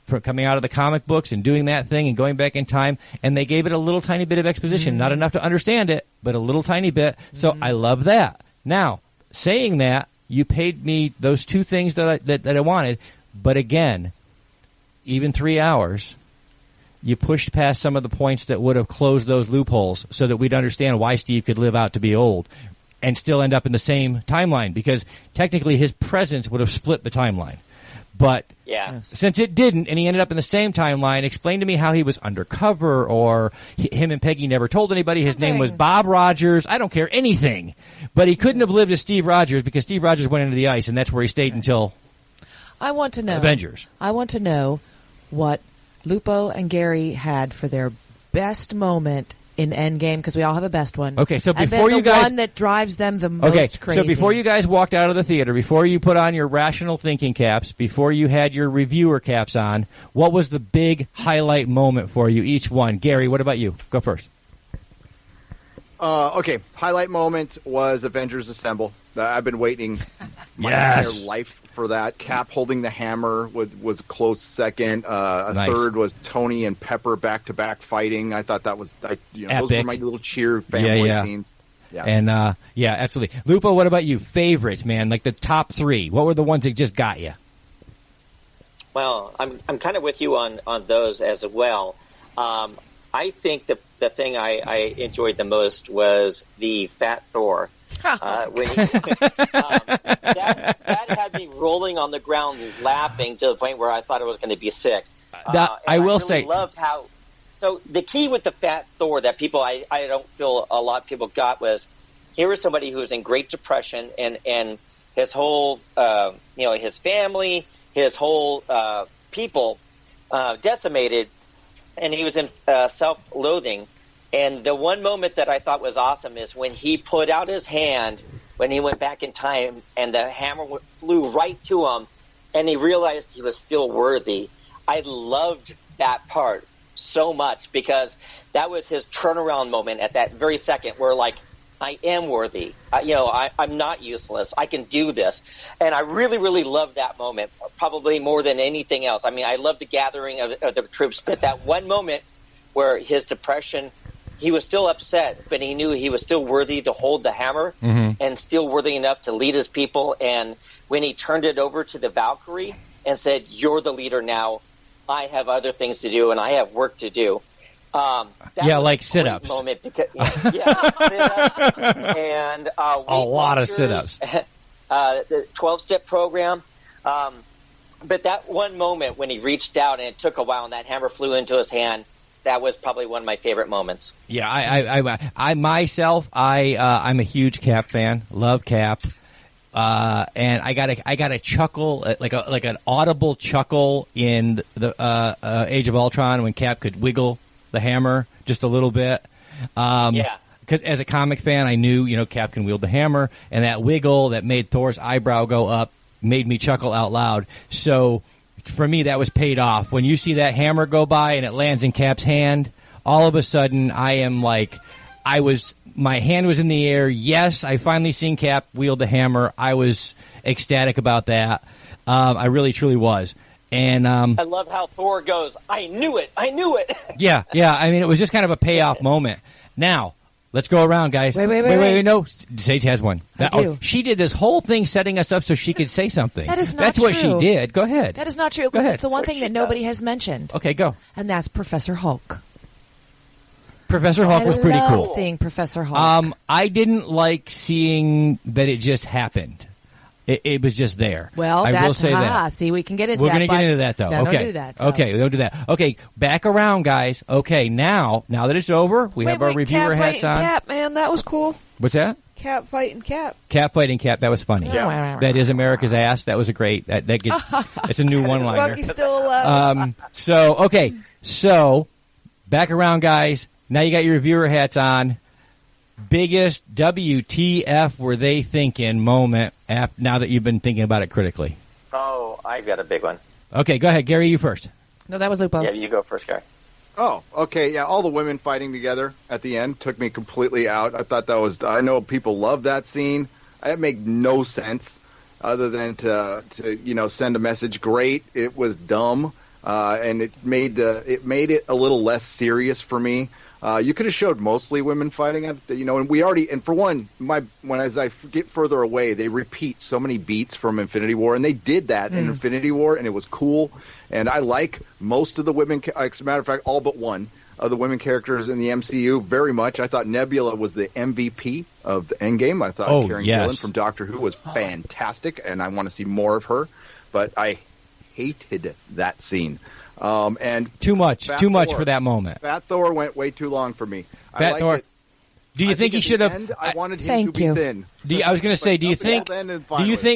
from coming out of the comic books and doing that thing and going back in time, and they gave it a little tiny bit of exposition, not enough to understand it, but a little tiny bit. So I love that. Now, saying that, you paid me those two things that I wanted, but again, even 3 hours, you pushed past some of the points that would have closed those loopholes so that we'd understand why Steve could live out to be old and still end up in the same timeline, because technically his presence would have split the timeline. But since it didn't, and he ended up in the same timeline, explain to me how he was undercover, or him and Peggy never told anybody. His name was Bob Rogers. I don't care anything. But he couldn't have lived as Steve Rogers, because Steve Rogers went into the ice, and that's where he stayed until I want to know. Avengers. I want to know what Lupo and Gary had for their best moment in End Game, because we all have a best one. Okay, so and before then you guys, one that drives them the most crazy. So before you guys walked out of the theater, before you put on your rational thinking caps, before you had your reviewer caps on, what was the big highlight moment for you, each one? Gary, what about you? Go first. Okay, highlight moment was Avengers Assemble. I've been waiting my entire life for that. Cap holding the hammer was a close second. Nice. Third was Tony and Pepper back to back fighting. I thought that was those were my little cheer fanboy scenes. Yeah. And absolutely. Lupo, what about you? Favorites, man, like the top three. What were the ones that just got you? Well, I'm kind of with you on those as well. I think the thing I enjoyed the most was the Fat Thor. When that had me rolling on the ground laughing to the point where I thought I was going to be sick. I will say, loved how. So the key with the Fat Thor that people I don't feel a lot of people got was, here was somebody who was in Great Depression and his whole his family, his whole people decimated, and he was in self-loathing. And the one moment that I thought was awesome is when he put out his hand when he went back in time, and the hammer flew right to him, and he realized he was still worthy. I loved that part so much, because that was his turnaround moment at that very second where, like, I am worthy. I'm not useless. I can do this. And I really, really loved that moment, probably more than anything else. I mean, I love the gathering of the troops, but that one moment where his depression, he was still upset, but he knew he was still worthy to hold the hammer and still worthy enough to lead his people. And when he turned it over to the Valkyrie and said, "You're the leader now. I have other things to do, and I have work to do." like sit-ups. Moment because, sit-ups and a lot of sit-ups. The 12-step program. But that one moment when he reached out and it took a while and that hammer flew into his hand, that was probably one of my favorite moments. Yeah, I myself, I'm a huge Cap fan. Love Cap. And I got a chuckle, like an audible chuckle in the Age of Ultron when Cap could wiggle the hammer just a little bit. Because as a comic fan, I knew, Cap can wield the hammer, and that wiggle that made Thor's eyebrow go up made me chuckle out loud. So for me, that was paid off. When you see that hammer go by and it lands in Cap's hand, all of a sudden I am like, my hand was in the air. Yes, I finally seen Cap wield the hammer. I was ecstatic about that. I really, truly was. And I love how Thor goes, I knew it. Yeah. I mean, it was just kind of a payoff moment. Now, let's go around, guys. Wait. No, Sage has one. I do. She did this whole thing setting us up so she could say something. That is not That's true. what she did. Go ahead. That is not true. Go ahead. It's the one thing that nobody has mentioned. Okay, go. And that's Professor Hulk. Professor Hulk was pretty cool. I love seeing Professor Hulk. I didn't like seeing that it just happened. It was just there. Well, I will say that. See, we can get into We're that. We're going to get into that, though. No, okay. don't do that. So. Okay, we don't do that. Okay, back around, guys. Okay, now that it's over, we have our reviewer hats on. Cap, man, that was cool. What's that? Cap fighting Cap. Cap fighting Cap. That was funny. Yeah. That is America's ass. That was a great. That gets. It's a new one-liner. Bucky's still alive. So back around, guys. Now you got your reviewer hats on. Biggest WTF were they thinking moment now that you've been thinking about it critically? Oh, I've got a big one. Okay, go ahead. Gary, you first. No, that was Lupo. Yeah, you go first, Gary. Oh, okay. Yeah, all the women fighting together at the end took me completely out. I thought that was... I know people love that scene. It made no sense other than to send a message. Great. It was dumb. And it made it a little less serious for me. You could have showed mostly women fighting, and we already, and for one, as I get further away, they repeat so many beats from Infinity War, and they did that in Infinity War, and it was cool, and I like most of the women, as a matter of fact, all but one of the women characters in the MCU very much. I thought Nebula was the MVP of the End Game. I thought Karen Gillan from Doctor Who was fantastic, and I want to see more of her, but I hated that scene. And too much for that moment. Fat Thor went way too long for me. Fat Thor. Do you think he should have? I wanted him to be thin. I was going to say, do you think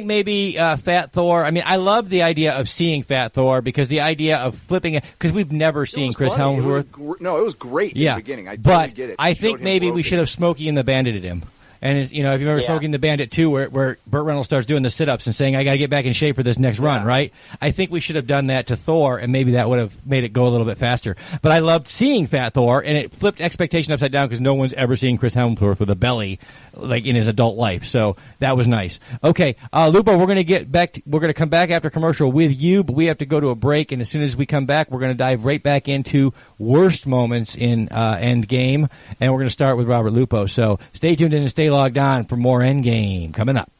maybe Fat Thor? I mean, I love the idea of seeing Fat Thor because the idea of flipping it because we've never seen Chris Hemsworth. It was great in the beginning. I totally get it. I think maybe we should have Smokey and the Bandit him. And if you remember Smokey and the Bandit 2, where Burt Reynolds starts doing the sit-ups and saying, I got to get back in shape for this next run, right? I think we should have done that to Thor, and maybe that would have made it go a little bit faster. But I loved seeing Fat Thor, and it flipped expectation upside down because no one's ever seen Chris Hemsworth with a belly like in his adult life. So that was nice. Okay, Lupo, we're going to come back after commercial with you, but we have to go to a break, and as soon as we come back, we're going to dive right back into worst moments in End Game, and we're going to start with Robert Lupo. So stay tuned in and stay logged on for more End Game coming up.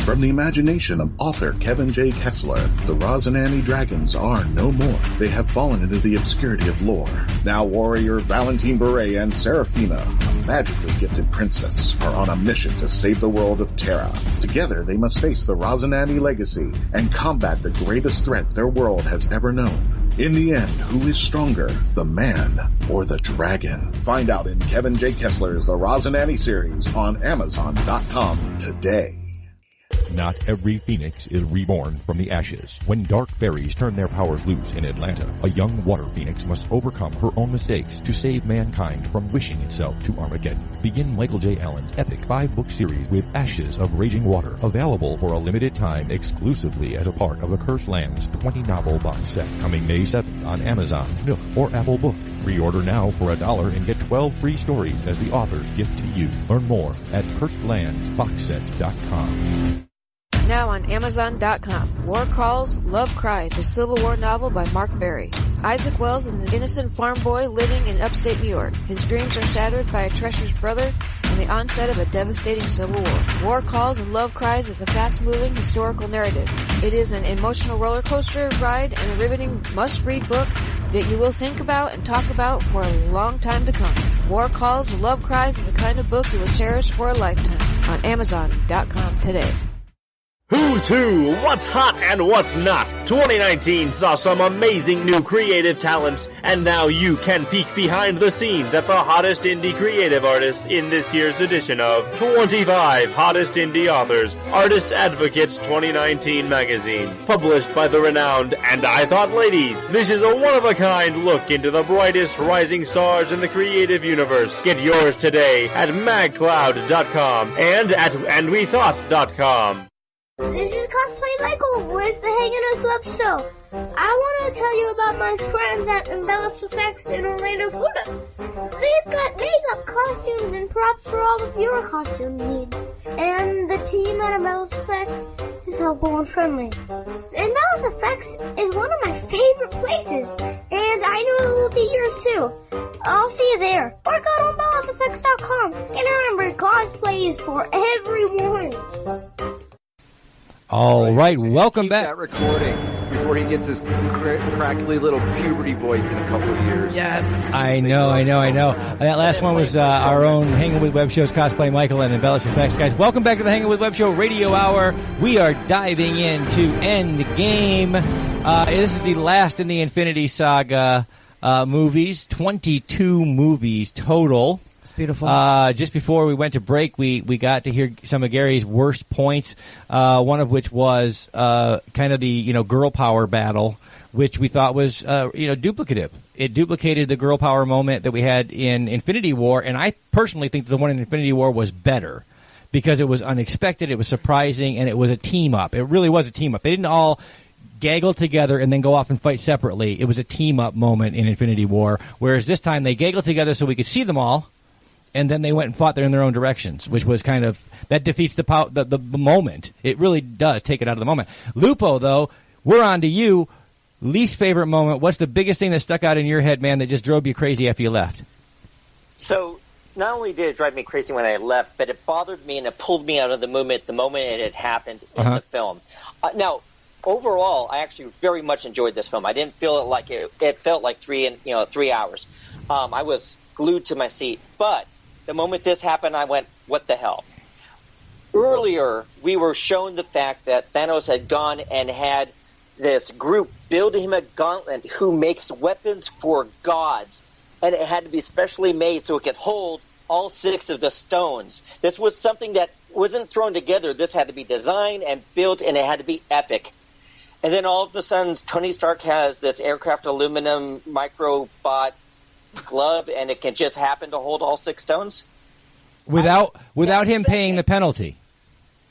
From the imagination of author Kevin J. Kessler, the Rosinante dragons are no more. They have fallen into the obscurity of lore. Now warrior Valentine Beret and Seraphina, a magically gifted princess, are on a mission to save the world of Terra. Together they must face the Rosinante legacy and combat the greatest threat their world has ever known. In the end, who is stronger, the man or the dragon? Find out in Kevin J. Kessler's The Rosinante series on Amazon.com today. Not every phoenix is reborn from the ashes. When dark fairies turn their powers loose in Atlanta, a young water phoenix must overcome her own mistakes to save mankind from wishing itself to Armageddon. Begin Michael J. Allen's epic 5-book series with Ashes of Raging Water, available for a limited time exclusively as a part of the Cursed Lands 20-novel box set, coming May 7th on Amazon, Nook, or Apple Book. Pre-order now for $1 and get 12 free stories as the author's gift to you. Learn more at CursedLandsBoxSet.com. Now on Amazon.com. War Calls, Love Cries, a Civil War novel by Mark Berry. Isaac Wells is an innocent farm boy living in upstate New York. His dreams are shattered by a treacherous brother and the onset of a devastating civil war. War Calls and Love Cries is a fast-moving historical narrative. It is an emotional roller coaster ride and a riveting must-read book that you will think about and talk about for a long time to come. War Calls, Love Cries is the kind of book you will cherish for a lifetime. On Amazon.com today. Who's who, what's hot and what's not. 2019 saw some amazing new creative talents, and now you can peek behind the scenes at the hottest indie creative artists in this year's edition of 25 Hottest Indie Authors, Artist Advocates 2019 magazine, published by the renowned And I Thought Ladies. This is a one-of-a-kind look into the brightest rising stars in the creative universe. Get yours today at magcloud.com and at andwethought.com. This is Cosplay Michael with the Hangin with Web Show. I want to tell you about my friends at Embellish Effects in Orlando, Florida. They've got makeup, costumes, and props for all of your costume needs. And the team at Embellish Effects is helpful and friendly. Embellish Effects is one of my favorite places, and I know it will be yours too. I'll see you there. Or go to embellisheffects.com. And remember, cosplay is for everyone. All right, welcome back. That recording before he gets his crackly little puberty voice in a couple of years. Yes. I know. That last one was our own Hangin' with Web Show's Cosplay Michael and Embellish Effects. Guys, welcome back to the Hangin' with Web Show Radio Hour. We are diving into End Game. This is the last in the Infinity Saga movies, 22 movies total. It's beautiful. Just before we went to break, we got to hear some of Gary's worst points. One of which was kind of the girl power battle, which we thought was duplicative. It duplicated the girl power moment that we had in Infinity War, and I personally think the one in Infinity War was better because it was unexpected, it was surprising, and it was a team up. It really was a team up. They didn't all gaggle together and then go off and fight separately. It was a team up moment in Infinity War, whereas this time they gaggled together so we could see them all. And then they went and fought there in their own directions, which was kind of that defeats the moment. It really does take it out of the moment. Lupo, though, we're on to you. Least favorite moment. What's the biggest thing that stuck out in your head, man, that just drove you crazy after you left? So not only did it drive me crazy when I left, but it bothered me and it pulled me out of the moment it had happened in the film. Now, overall, I actually very much enjoyed this film. I didn't feel it like it felt like 3 hours. I was glued to my seat, but the moment this happened, I went, what the hell? Earlier, we were shown the fact that Thanos had gone and had this group build him a gauntlet who makes weapons for gods. And it had to be specially made so it could hold all 6 of the stones. This was something that wasn't thrown together. This had to be designed and built, and it had to be epic. And then all of a sudden, Tony Stark has this aircraft aluminum microbot glove, and it can just happen to hold all 6 stones without him paying the penalty.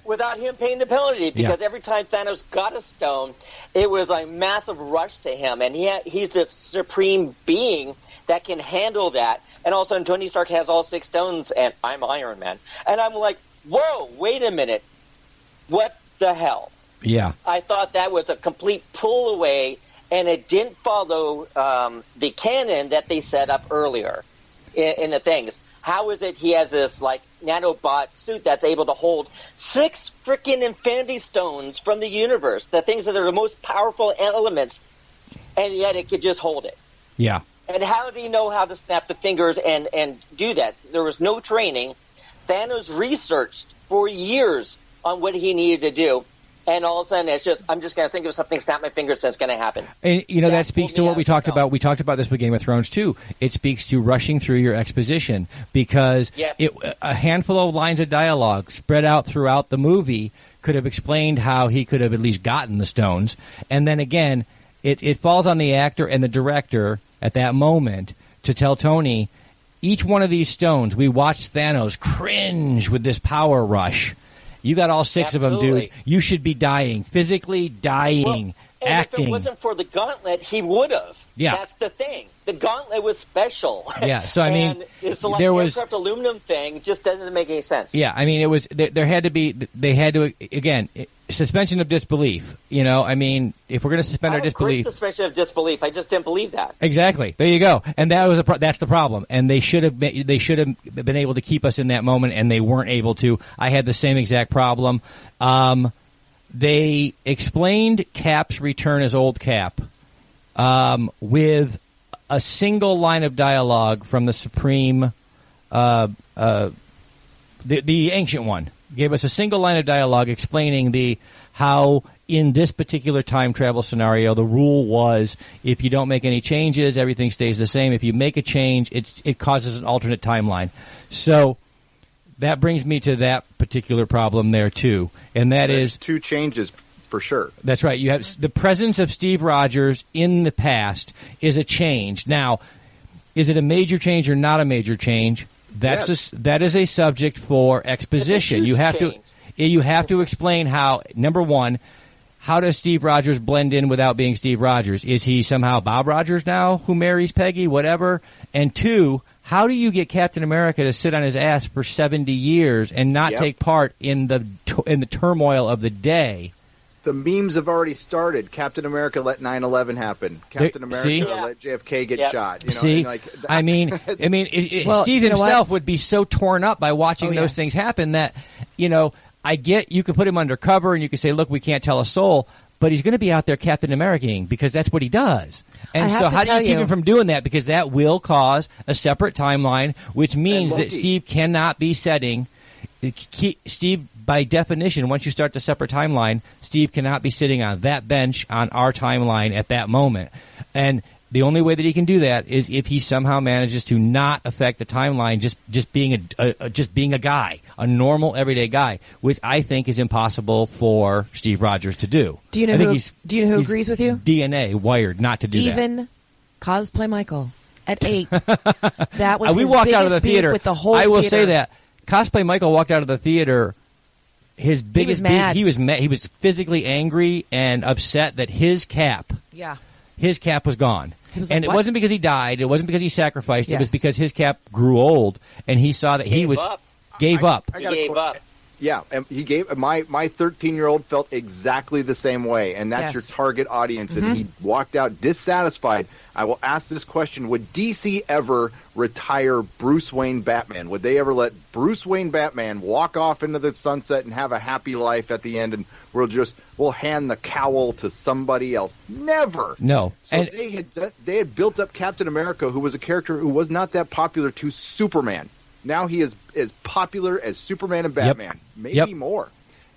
Without him paying the penalty, because every time Thanos got a stone, it was a massive rush to him, and he's this supreme being that can handle that. And all of a sudden, Tony Stark has all 6 stones, and I'm Iron Man, and I'm like, whoa, wait a minute, what the hell? Yeah, I thought that was a complete pull away. And it didn't follow the canon that they set up earlier in the things. How is it he has this nanobot suit that's able to hold 6 freaking Infinity Stones from the universe, the things that are the most powerful elements, and yet it could just hold it? Yeah. And how do you know how to snap the fingers and do that? There was no training. Thanos researched for years on what he needed to do. And all of a sudden, I'm just going to think of something, snap my fingers, and it's going to happen. And, that speaks to what we talked about. We talked about this with Game of Thrones, too. It speaks to rushing through your exposition because a handful of lines of dialogue spread out throughout the movie could have explained how he could have at least gotten the stones. And then, again, it falls on the actor and the director at that moment to tell Tony, each one of these stones, we watched Thanos cringe with this power rush. You got all 6 of them, dude. You should be dying. Physically dying. Well, and acting. if it wasn't for the gauntlet, he would have. Yeah. That's the thing. The gauntlet was special. Yeah, so I mean, and it's like there the was aircraft aluminum thing just doesn't make any sense. Yeah, I mean, it was there had to be they had to again suspension of disbelief. You know, I mean, if we're going to suspend our disbelief, great suspension of disbelief. I just didn't believe that. Exactly. There you go. And that was that's the problem. And they should have been able to keep us in that moment, and they weren't able to. I had the same exact problem. They explained Cap's return as old Cap with a single line of dialogue from the Supreme, the Ancient One. Gave us a single line of dialogue explaining how in this particular time travel scenario, the rule was if you don't make any changes, everything stays the same. If you make a change, it causes an alternate timeline. So that brings me to that particular problem there too, and there's two changes for sure. That's right. You have the presence of Steve Rogers in the past is a change. Now, is it a major change or not a major change? That is a subject for exposition. You have to explain how, number one, how does Steve Rogers blend in without being Steve Rogers? Is he somehow Bob Rogers now who marries Peggy, whatever? And two, how do you get Captain America to sit on his ass for 70 years and not take part in the turmoil of the day? The memes have already started. Captain America let 9/11 happen. Captain America let JFK get shot. You know, Steve himself would be so torn up by watching those things happen that, I get you could put him under cover and you could say, look, we can't tell a soul, but he's going to be out there Captain America-ing because that's what he does. And so how do you keep him from doing that? Because that will cause a separate timeline, which means that Steve cannot be setting Steve, by definition, once you start the separate timeline, Steve cannot be sitting on that bench on our timeline at that moment. And the only way that he can do that is if he somehow manages to not affect the timeline, just being a guy, a normal everyday guy, which I think is impossible for Steve Rogers to do. Do you know who agrees with you? DNA wired not to do that. Even Cosplay Michael at 8. That was we walked out of the beef theater. With the whole I will theater. say that Cosplay Michael walked out of the theater. His biggest mad. He was mad. He was physically angry and upset that his cap was gone. Was and like, it wasn't because he died. It wasn't because he sacrificed. It was because his cap grew old, and he saw that he gave up. He gave up. Yeah, and he gave my 13-year-old felt exactly the same way, and that's your target audience. And he walked out dissatisfied. I will ask this question: would DC ever retire Bruce Wayne Batman? Would they ever let Bruce Wayne Batman walk off into the sunset and have a happy life at the end, and we'll hand the cowl to somebody else? Never. No. So and they had built up Captain America, who was a character who was not that popular, to Superman. Now he is as popular as Superman and Batman, maybe more.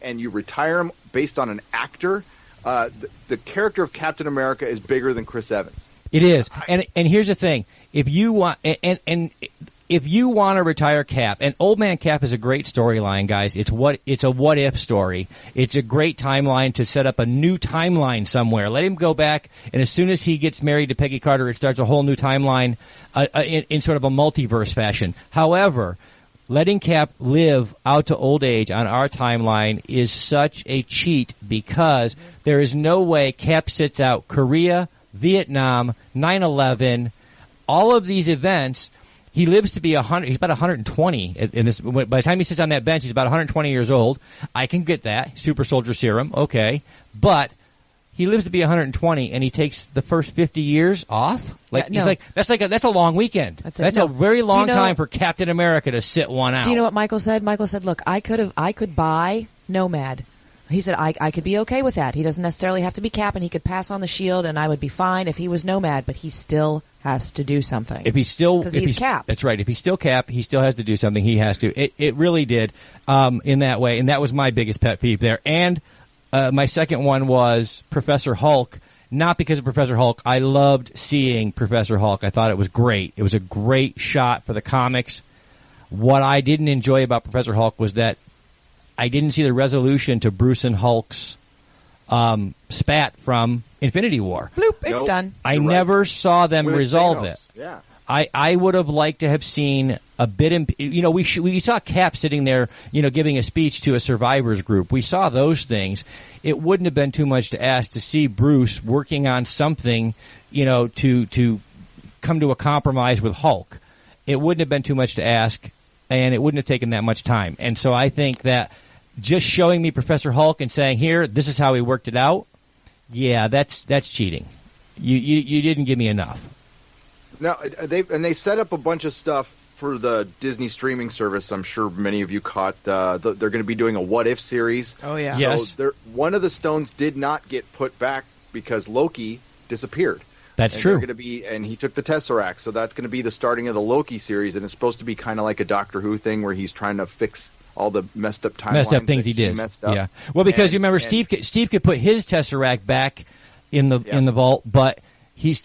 And you retire him based on an actor. The character of Captain America is bigger than Chris Evans. It is, and here's the thing: if you want if you want to retire Cap, and Old Man Cap is a great storyline, guys. It's a what if story. It's a great timeline to set up a new timeline somewhere. Let him go back, and as soon as he gets married to Peggy Carter, it starts a whole new timeline in sort of a multiverse fashion. However, letting Cap live out to old age on our timeline is such a cheat because there is no way Cap sits out Korea, Vietnam, 9/11, all of these events. He lives to be 100. He's about 120 in this. By the time he sits on that bench, he's about 120 years old. I can get that. Super soldier serum, okay. But he lives to be 120, and he takes the first 50 years off. That's a long weekend. That's a very long time for Captain America to sit one out. Do you know what Michael said? Michael said, "Look, I could buy Nomad." He said, I could be okay with that. He doesn't necessarily have to be Cap, and he could pass on the shield, and I would be fine if he was Nomad, but he still has to do something. Because he's Cap. That's right. If he's still Cap, he still has to do something. He has to. It really did in that way, and that was my biggest pet peeve there. And my second one was Professor Hulk. Not because of Professor Hulk. I loved seeing Professor Hulk. I thought it was great. It was a great shot for the comics. What I didn't enjoy about Professor Hulk was that I didn't see the resolution to Bruce and Hulk's spat from Infinity War. Bloop, it's done. I never saw them resolve Thanos. it. Yeah. I would have liked to have seen a bit. We saw Cap sitting there, giving a speech to a survivors group. We saw those things. It wouldn't have been too much to ask to see Bruce working on something, to come to a compromise with Hulk. It wouldn't have been too much to ask, and it wouldn't have taken that much time. And so I think that just showing me Professor Hulk and saying, here, this is how he worked it out, yeah, that's cheating. You didn't give me enough. No, they set up a bunch of stuff for the Disney streaming service. I'm sure many of you caught. They're going to be doing a What If series. Oh, yeah. Yes. So one of the stones did not get put back because Loki disappeared. That's true. And he took the Tesseract, so that's going to be the starting of the Loki series, and it's supposed to be kind of like a Doctor Who thing where he's trying to fix all the messed up things he did. Messed up. Yeah. Well, because you remember Steve could put his Tesseract back in the vault, but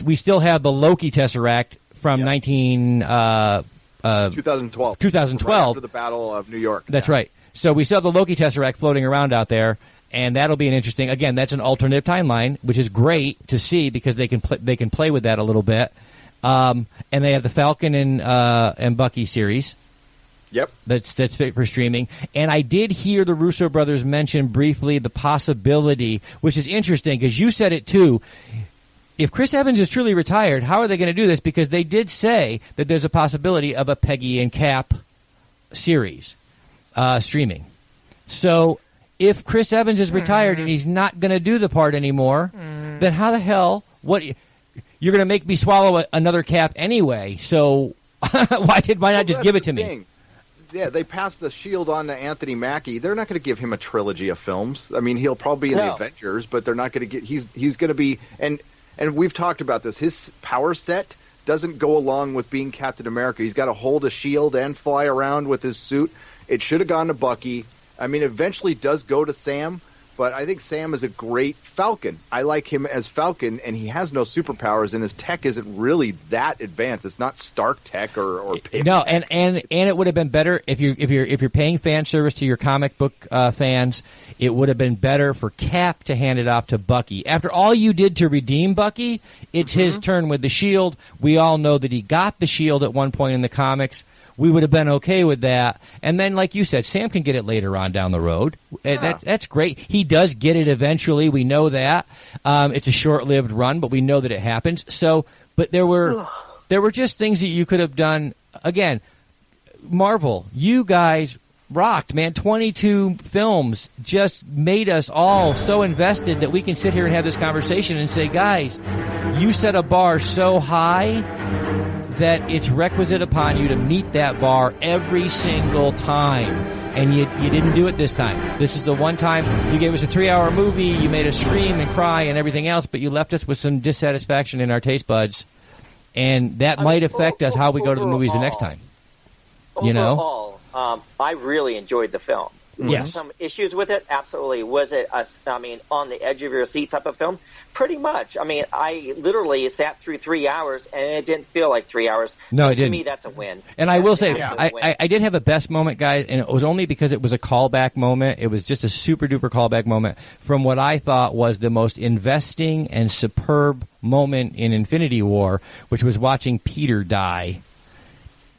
we still have the Loki Tesseract from 2012. 2012. Right after the Battle of New York. That's right. So we still have the Loki Tesseract floating around out there. And that'll be an interesting. Again, that's an alternative timeline, which is great to see because they can play with that a little bit. And they have the Falcon and Bucky series. Yep, that's fit for streaming. And I did hear the Russo brothers mention briefly the possibility, which is interesting because you said it too. If Chris Evans is truly retired, how are they going to do this? Because they did say that there's a possibility of a Peggy and Cap series streaming. So. If Chris Evans is retired and he's not going to do the part anymore, then how the hell? You're going to make me swallow another Cap anyway? So why not just give it to me? Yeah, they passed the shield on to Anthony Mackie. They're not going to give him a trilogy of films. I mean, he'll probably be in the Avengers, but they're not going to get. He's going to be and we've talked about this. His power set doesn't go along with being Captain America. He's got to hold a shield and fly around with his suit. It should have gone to Bucky. I mean, eventually does go to Sam, but I think Sam is a great Falcon. I like him as Falcon, and he has no superpowers, and his tech isn't really that advanced. It's not Stark tech or no, and it would have been better if you're paying fan service to your comic book fans. It would have been better for Cap to hand it off to Bucky. After all you did to redeem Bucky, it's his turn with the shield. We all know that he got the shield at one point in the comics. We would have been okay with that. And then, like you said, Sam can get it later on down the road. Yeah. That's great. He does get it eventually. We know that. It's a short-lived run, but we know that it happens. So, but there were just things that you could have done. Again, Marvel, you guys rocked, man. 22 films just made us all so invested that we can sit here and have this conversation and say, guys, you set a bar so high that it's requisite upon you to meet that bar every single time. And you didn't do it this time. This is the one time you gave us a 3-hour movie, you made us scream and cry and everything else, but you left us with some dissatisfaction in our taste buds. And that might affect us how we go to the movies the next time. Overall, I really enjoyed the film. Yes. Some issues with it? Absolutely. Was it, on the edge of your seat type of film? Pretty much. I mean, I literally sat through 3 hours, and it didn't feel like 3 hours. No, it didn't. To me, that's a win. And I will say, I did have a best moment, guys, and it was only because it was a callback moment. It was just a super-duper callback moment from what I thought was the most investing and superb moment in Infinity War, which was watching Peter die.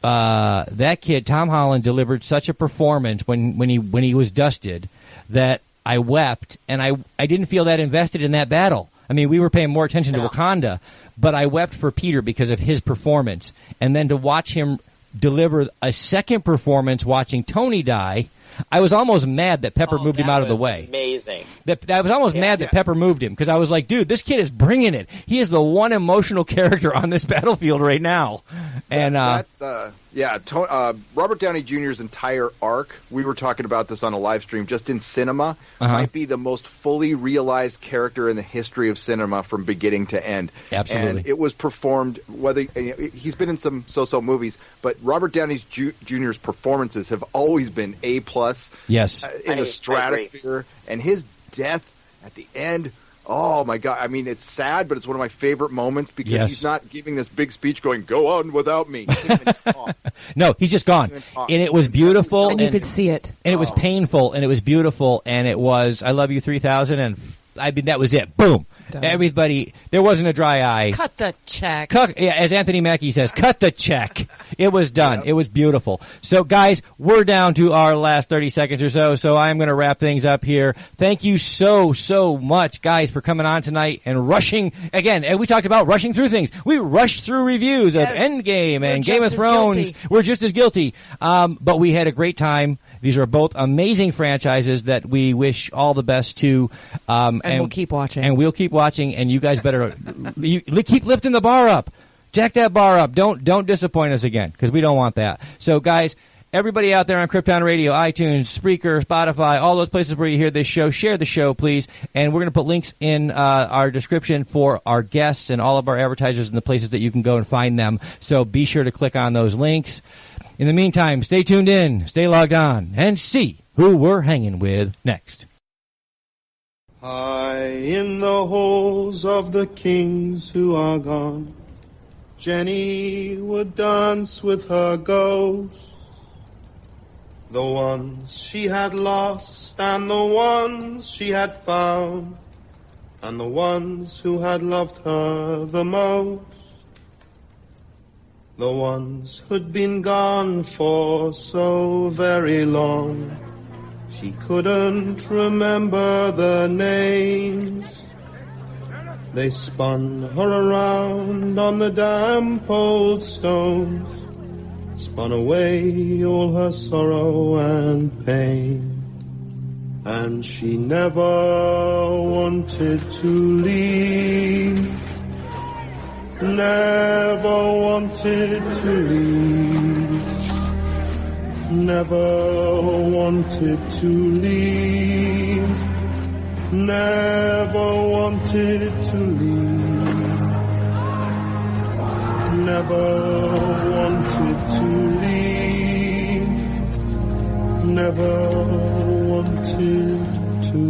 That kid, Tom Holland, delivered such a performance when he was dusted that I wept, and I didn't feel that invested in that battle. I mean, we were paying more attention to Wakanda, but I wept for Peter because of his performance. And then to watch him deliver a second performance watching Tony die, I was almost mad that Pepper moved him out of the way. Amazing. I was almost mad that Pepper moved him because I was like, dude, this kid is bringing it. He is the one emotional character on this battlefield right now. And Robert Downey Jr.'s entire arc, we were talking about this on a live stream just in cinema, might be the most fully realized character in the history of cinema from beginning to end. Absolutely. And it was performed, he's been in some so-so movies, but Robert Downey Jr.'s performances have always been A+. Yes. In the stratosphere. And his death at the end, oh my God. I mean, it's sad, but it's one of my favorite moments because he's not giving this big speech going, go on without me. No, he's just gone. And it was beautiful. And you could see it. And it was painful, and it was beautiful, and it was I Love You 3000, and I mean, that was it. Boom. Done. Everybody, there wasn't a dry eye. Cut the check. As Anthony Mackie says, cut the check. It was done. It was beautiful. So, guys, we're down to our last 30 seconds or so I'm going to wrap things up here. Thank you so much, guys, for coming on tonight and rushing. Again, and we talked about rushing through things. We rushed through reviews of End Game and Game of Thrones. We're just as guilty. But we had a great time. These are both amazing franchises that we wish all the best to. And we'll keep watching. And we'll keep watching, and you guys better keep lifting the bar up. Jack that bar up. Don't disappoint us again, because we don't want that. So, guys, everybody out there on Krypton Radio, iTunes, Spreaker, Spotify, all those places where you hear this show, share the show, please. And we're going to put links in our description for our guests and all of our advertisers and the places that you can go and find them. So be sure to click on those links. In the meantime, stay tuned in, stay logged on, and see who we're hanging with next. High in the halls of the kings who are gone, Jenny would dance with her ghosts, the ones she had lost and the ones she had found, and the ones who had loved her the most. The ones who'd been gone for so very long, she couldn't remember their names. They spun her around on the damp old stones, spun away all her sorrow and pain. And she never wanted to leave, never wanted to leave, never wanted to leave, never wanted to leave, never wanted to leave, never wanted to